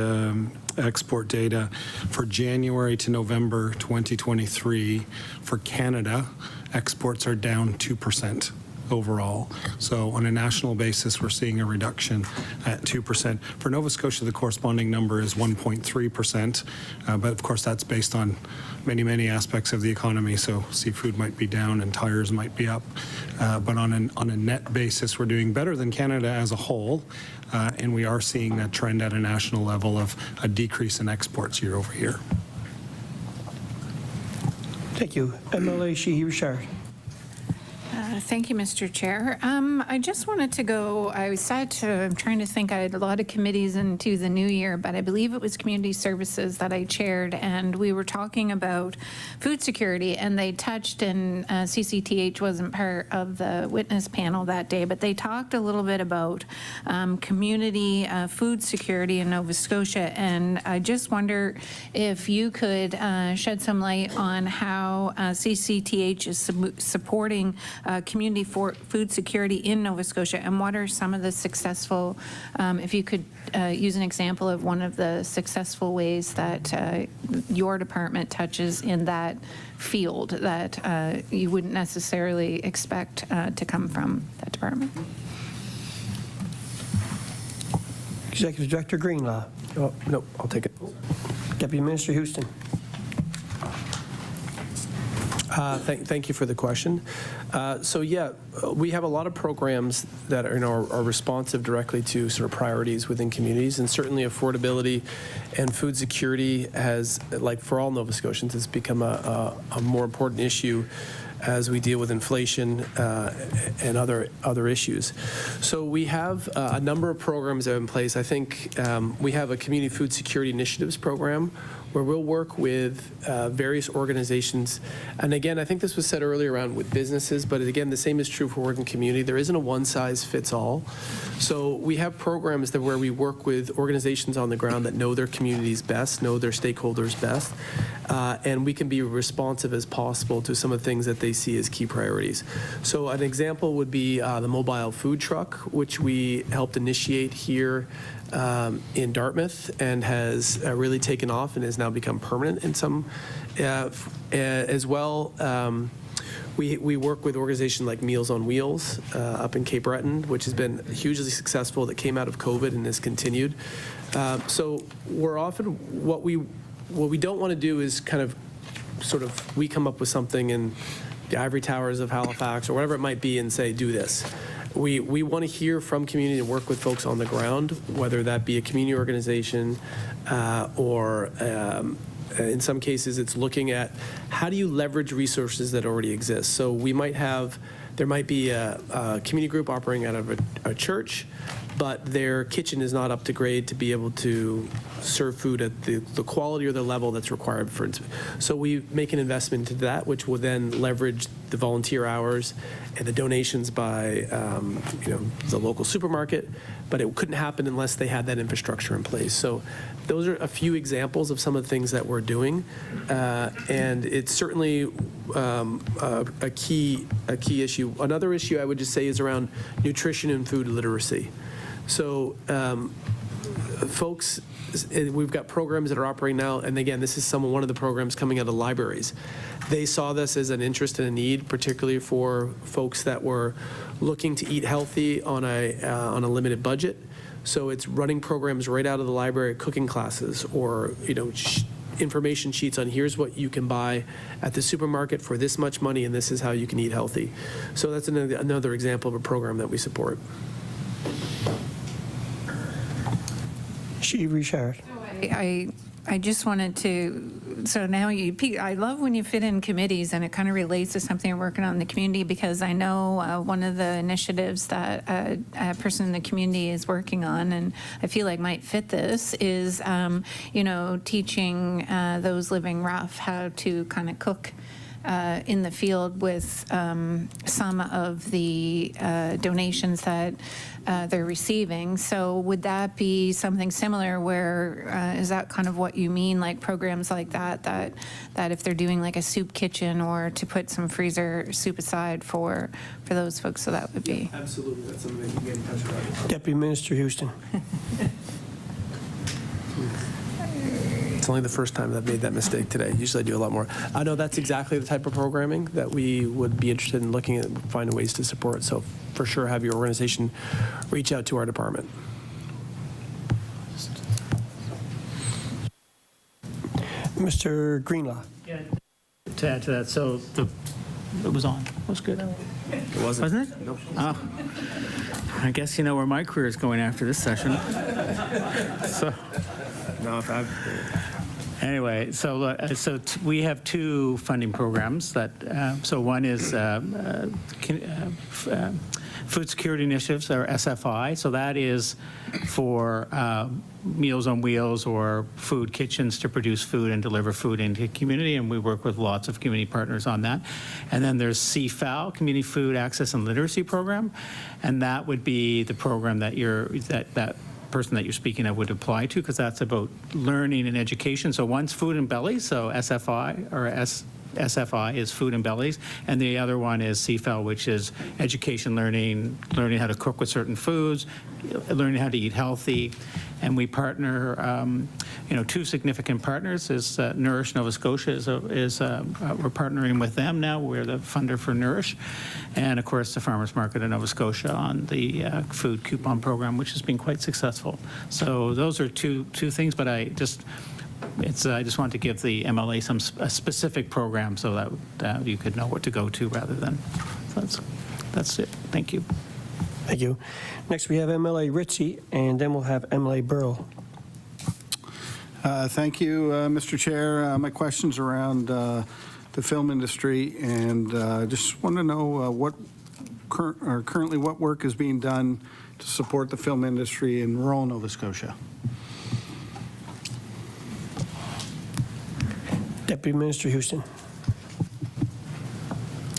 [SPEAKER 6] export data for January to November 2023 for Canada, exports are down 2%. Overall. So on a national basis, we're seeing a reduction at 2%. For Nova Scotia, the corresponding number is 1.3%, but of course that's based on many aspects of the economy. So seafood might be down and tires might be up, but on a net basis, we're doing better than Canada as a whole, and we are seeing that trend at a national level of a decrease in exports year over year.
[SPEAKER 1] Thank you. MLA Sheehy-Richard.
[SPEAKER 3] Thank you, Mr. Chair. I just wanted to go, I'm trying to think, I had a lot of committees into the new year, but I believe it was Community Services that I chaired, and we were talking about food security, and they touched, and CCTH wasn't part of the witness panel that day, but they talked a little bit about community food security in Nova Scotia, and I just wonder if you could shed some light on how CCTH is supporting community food security in Nova Scotia, and what are some of the successful, if you could use an example of one of the successful ways that your department touches in that field that you wouldn't necessarily expect to come from that department.
[SPEAKER 1] Executive Director Greenlaw.
[SPEAKER 4] Oh, no, I'll take it.
[SPEAKER 1] Deputy Minister Huston.
[SPEAKER 4] Thank you for the question. So yeah, we have a lot of programs that are responsive directly to sort of priorities within communities, and certainly affordability and food security has, like for all Nova Scotians, has become a more important issue as we deal with inflation and other issues. So we have a number of programs that are in place. I think we have a community food security initiatives program where we'll work with various organizations. And again, I think this was said earlier around with businesses, but again, the same is true for working community. There isn't a one-size-fits-all. So we have programs where we work with organizations on the ground that know their communities best, know their stakeholders best, and we can be responsive as possible to some of the things that they see as key priorities. So an example would be the mobile food truck, which we helped initiate here in Dartmouth, and has really taken off and has now become permanent in some as well. We work with organizations like Meals on Wheels up in Cape Breton, which has been hugely successful, that came out of COVID and has continued. So we're often, what we don't want to do is kind of we come up with something in the ivory towers of Halifax or whatever it might be and say, do this. We want to hear from community and work with folks on the ground, whether that be a community organization or in some cases it's looking at how do you leverage resources that already exist. So there might be a community group operating out of a church, but their kitchen is not up to grade to be able to serve food at the quality or the level that's required for it. So we make an investment into that, which will then leverage the volunteer hours and the donations by the local supermarket, but it couldn't happen unless they had that infrastructure in place. So those are a few examples of some of the things that we're doing, and it's certainly a key issue. Another issue I would just say is around nutrition and food literacy. So folks, we've got programs that are operating now, and again, this is one of the programs coming out of libraries. They saw this as an interest and a need, particularly for folks that were looking to eat healthy on a limited budget. So it's running programs right out of the library, cooking classes, or information sheets on here's what you can buy at the supermarket for this much money, and this is how you can eat healthy. So that's another example of a program that we support.
[SPEAKER 1] Richard.
[SPEAKER 3] I just wanted to, so now I love when you fit in committees and it kind of relates to something you're working on in the community, because I know one of the initiatives that a person in the community is working on, and I feel like might fit this, is, teaching those living rough how to kind of cook in the field with some of the donations that they're receiving. So would that be something similar where, is that kind of what you mean, like programs like that if they're doing like a soup kitchen, or to put some freezer soup aside for those folks, so that would be?
[SPEAKER 4] Absolutely, that's something that you can get in touch with.
[SPEAKER 1] Deputy Minister Huston.
[SPEAKER 4] It's only the first time I've made that mistake today. Usually I do a lot more. I know that's exactly the type of programming that we would be interested in looking at, finding ways to support. So for sure, have your organization reach out to our department.
[SPEAKER 1] Mr. Greenlaw.
[SPEAKER 9] Yeah. To add to that, so it was on. It was good.
[SPEAKER 4] It wasn't.
[SPEAKER 9] Wasn't it?
[SPEAKER 4] Nope.
[SPEAKER 9] Oh. I guess you know where my career is going after this session. So.
[SPEAKER 4] No,
[SPEAKER 9] Anyway, so we have two funding programs that. So one is Food Security Initiatives, or SFI. So that is for Meals on Wheels or food kitchens to produce food and deliver food into the community, and we work with lots of community partners on that. And then there's CFAL, Community Food Access and Literacy Program, and that would be the program that that person that you're speaking of would apply to, because that's about learning and education. So one's Food and Belly, so SFI or SFI is Food and Bellies, and the other one is CFAL, which is education, learning how to cook with certain foods, learning how to eat healthy. And we partner, two significant partners is Nourish Nova Scotia we're partnering with them now. We're the funder for Nourish, and of course the Farmers Market in Nova Scotia on the food coupon program, which has been quite successful. So those are two things, but I just want to give the MLA a specific program so that you could know what to go to rather than. So that's it. Thank you.
[SPEAKER 1] Thank you. Next, we have MLA Ritchie, and then we'll have MLA Burrow.
[SPEAKER 2] Thank you, Mr. Chair. My question's around the film industry, and just want to know currently what work is being done to support the film industry in rural Nova Scotia.
[SPEAKER 1] Deputy Minister Huston.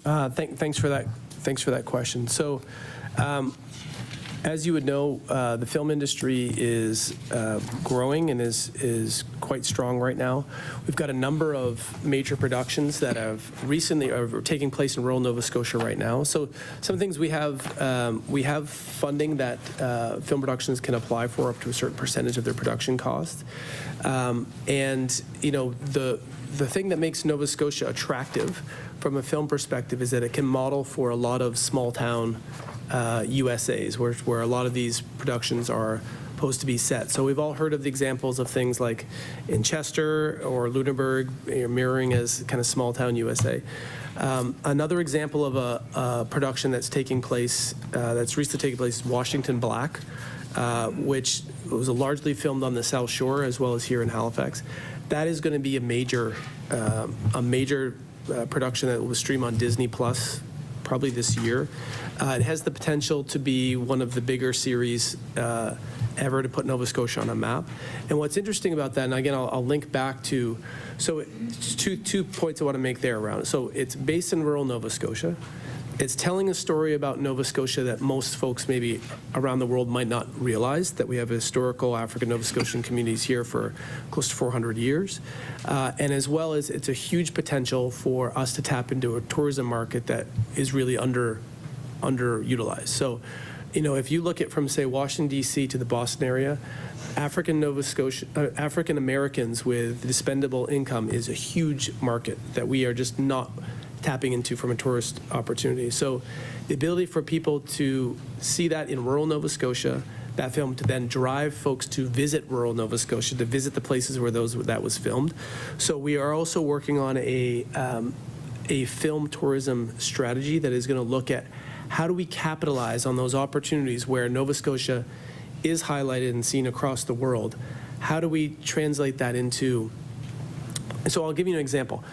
[SPEAKER 4] Thanks for that question. So, as you would know, the film industry is growing and is quite strong right now. We've got a number of major productions that are taking place in rural Nova Scotia right now. So some things we have funding that film productions can apply for up to a certain percentage of their production cost. And the thing that makes Nova Scotia attractive from a film perspective is that it can model for a lot of small town USAs, where a lot of these productions are supposed to be set. So we've all heard of the examples of things like in Chester or Lunenburg, mirroring as kind of small town USA. Another example of a production that's taking place, that's recently taking place, is Washington Black, which was largely filmed on the South Shore as well as here in Halifax. That is going to be a major production that will stream on Disney Plus probably this year. It has the potential to be one of the bigger series ever to put Nova Scotia on a map. And what's interesting about that, and again, I'll link back to, so two points I want to make there around it. So it's based in rural Nova Scotia. It's telling a story about Nova Scotia that most folks maybe around the world might not realize, that we have historical African Nova Scotian communities here for close to 400 years. And as well as it's a huge potential for us to tap into a tourism market that is really underutilized. So You know, if you look at from, say, Washington, D.C. to the Boston area, African Americans with dispendable income is a huge market that we are just not tapping into from a tourist opportunity. So the ability for people to see that in rural Nova Scotia, that film to then drive folks to visit rural Nova Scotia, to visit the places where that was filmed. So we are also working on a film tourism strategy that is going to look at how do we capitalize on those opportunities where Nova Scotia is highlighted and seen across the world. How do we translate that into, so I'll give you an example.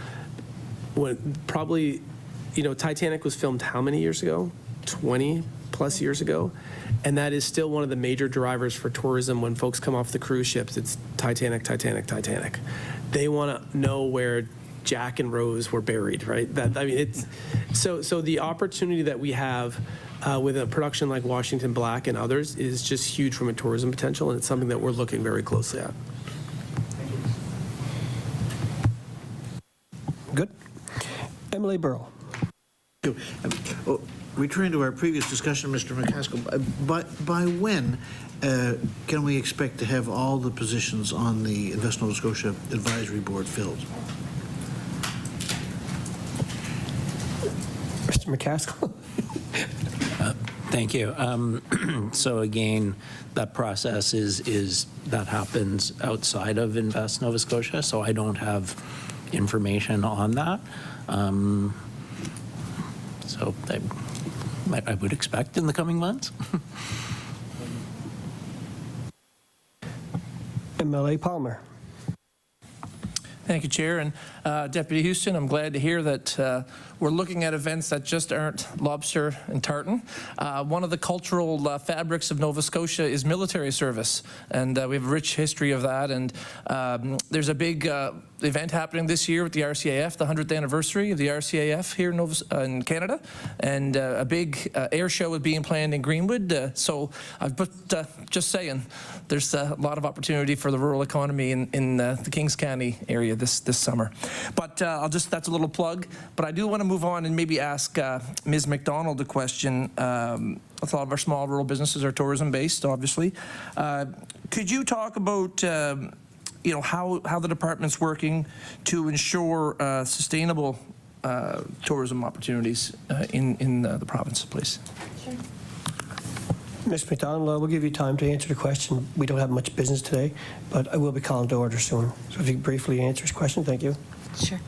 [SPEAKER 4] When probably, you know, Titanic was filmed how many years ago? 20 plus years ago. And that is still one of the major drivers for tourism when folks come off the cruise ships. It's Titanic, Titanic, Titanic. They want to know where Jack and Rose were buried, right? It's so the opportunity that we have with a production like Washington Black and others is just huge from a tourism potential, and it's something that we're looking very closely at.
[SPEAKER 1] Good. Emily Burrow.
[SPEAKER 5] Returning to our previous discussion, Mr. MacAskill, by when can we expect to have all the positions on the Invest Nova Scotia Advisory Board filled?
[SPEAKER 1] Mr. MacAskill.
[SPEAKER 10] Thank you. So again, that process is that happens outside of Invest Nova Scotia, so I don't have information on that. So I would expect in the coming months.
[SPEAKER 1] MLA Palmer.
[SPEAKER 12] Thank you, Chair. And Deputy Huston, I'm glad to hear that we're looking at events that just aren't lobster and tartan. One of the cultural fabrics of Nova Scotia is military service, and we have a rich history of that. And there's a big event happening this year with the RCAF, the 100th anniversary of the RCAF here in Canada, and a big air show is being planned in Greenwood. So I've put, just saying, there's a lot of opportunity for the rural economy in the Kings County area this summer. But that's a little plug. But I do want to move on and maybe ask Ms. MacDonald a question. A lot of our small rural businesses are tourism based, obviously. Could you talk about how the department's working to ensure sustainable tourism opportunities in the province, please?
[SPEAKER 8] Sure.
[SPEAKER 1] Ms. MacDonald, we'll give you time to answer the question. We don't have much business today, but I will be calling to order soon. So if you could briefly answer his question, thank you.
[SPEAKER 8] Sure.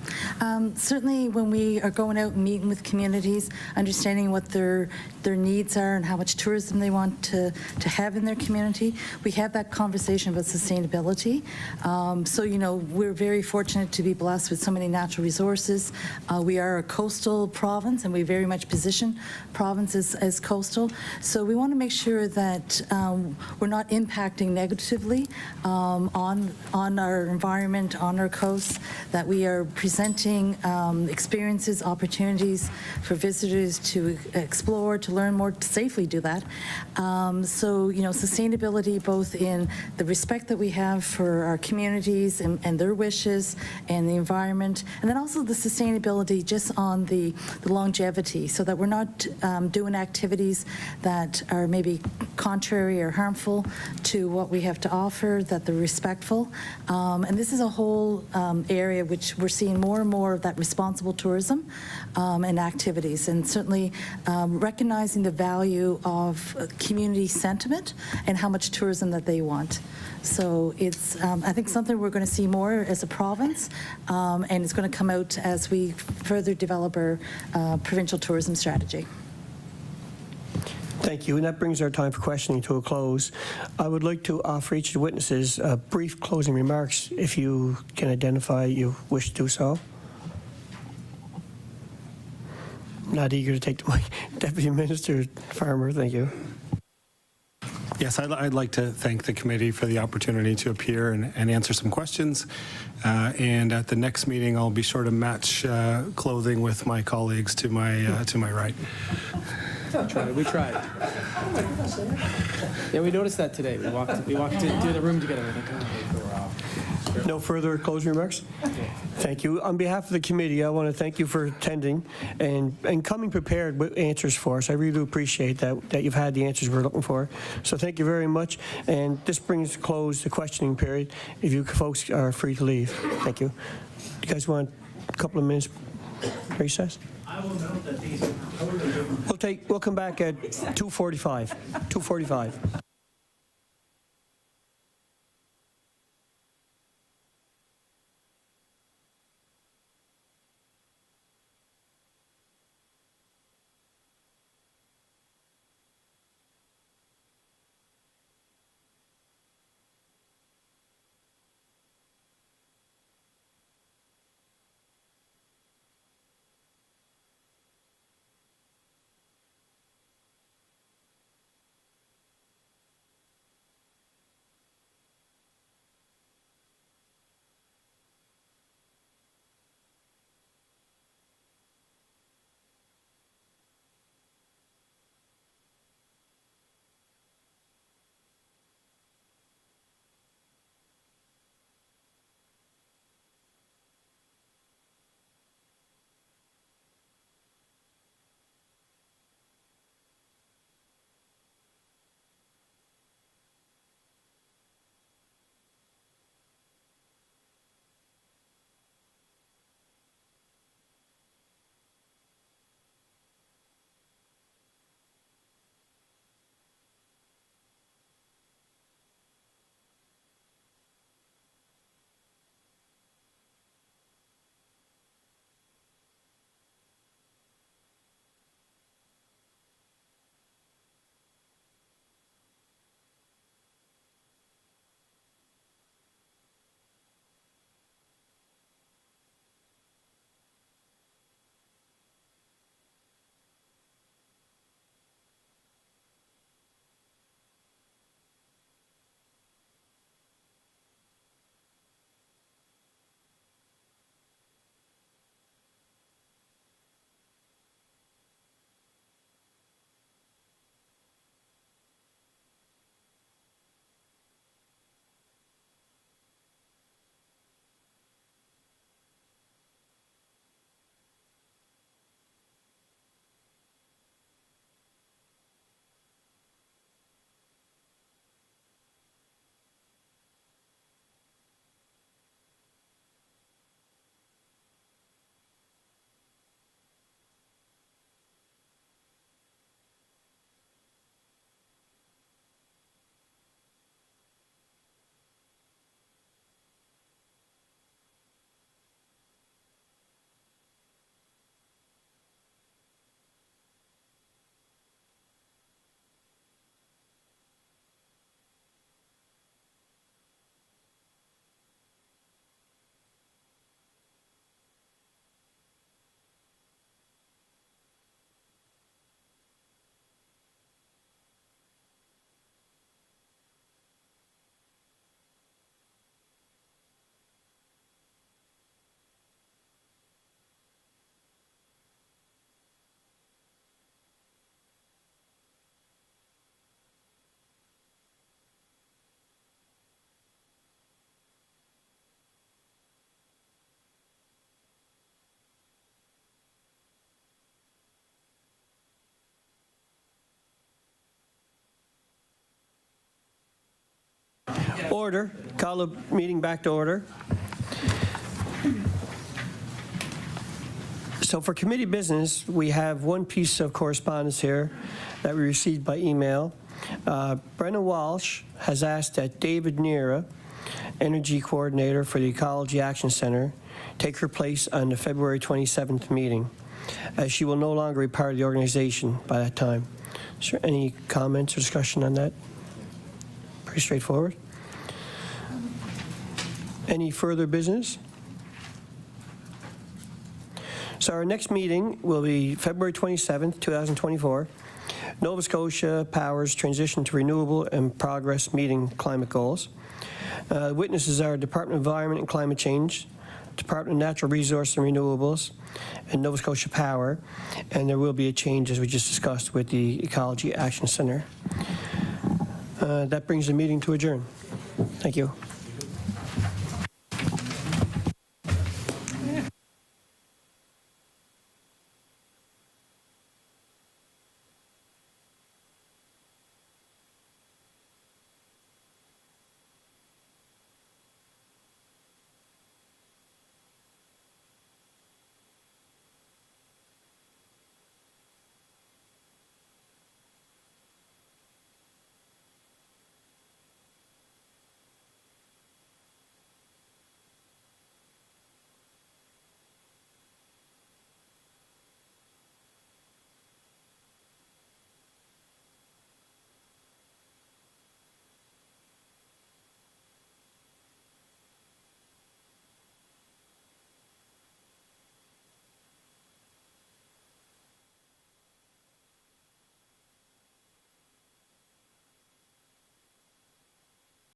[SPEAKER 8] Certainly when we are going out and meeting with communities, understanding what their needs are and how much tourism they want to have in their community, we have that conversation about sustainability. So, we're very fortunate to be blessed with so many natural resources. We are a coastal province, and we very much position provinces as coastal. So we want to make sure that we're not impacting negatively on our environment, on our coasts, that we are presenting experiences, opportunities for visitors to explore, to learn more, to safely do that. So, sustainability both in the respect that we have for our communities and their wishes and the environment, and then also the sustainability just on the longevity, so that we're not doing activities that are maybe contrary or harmful to what we have to offer, that they're respectful. And this is a whole area which we're seeing more and more of that responsible tourism and activities, and certainly recognizing the value of community sentiment and how much tourism that they want. So it's, I think, something we're going to see more as a province, and it's going to come out as we further develop our provincial tourism strategy.
[SPEAKER 1] Thank you, and that brings our time for questioning to a close. I would like to offer each of the witnesses brief closing remarks, if you can identify you wish to do so. Not eager to take the mic. Deputy Minister Farmer, thank you.
[SPEAKER 6] Yes, I'd like to thank the committee for the opportunity to appear and answer some questions. And at the next meeting, I'll be sure to match clothing with my colleagues to my right.
[SPEAKER 4] We tried. Yeah, we noticed that today. We walked into the room together. We're like, oh, we're off.
[SPEAKER 1] No further closing remarks? Thank you. On behalf of the committee, I want to thank you for attending and coming prepared with answers for us. I really do appreciate that you've had the answers we're looking for. So thank you very much. And this brings to close the questioning period. If you folks are free to leave. Thank you. You guys want a couple of minutes recess?
[SPEAKER 10] I will note that these are totally different.
[SPEAKER 1] We'll come back at 2:45. 2:45. Order. Call the meeting back to order. So for committee business, we have one piece of correspondence here that we received by email. Brenna Walsh has asked that David Neera, Energy Coordinator for the Ecology Action Center, take her place on the February 27th meeting, as she will no longer be part of the organization by that time. Is there any comments or discussion on that? Pretty straightforward. Any further business? So our next meeting will be February 27th, 2024. Nova Scotia Power's Transition to Renewable and Progress Meeting Climate Goals. Witnesses are Department of Environment and Climate Change, Department of Natural Resources and Renewables, and Nova Scotia Power. And there will be a change, as we just discussed, with the Ecology Action Center. That brings the meeting to adjourn. Thank you.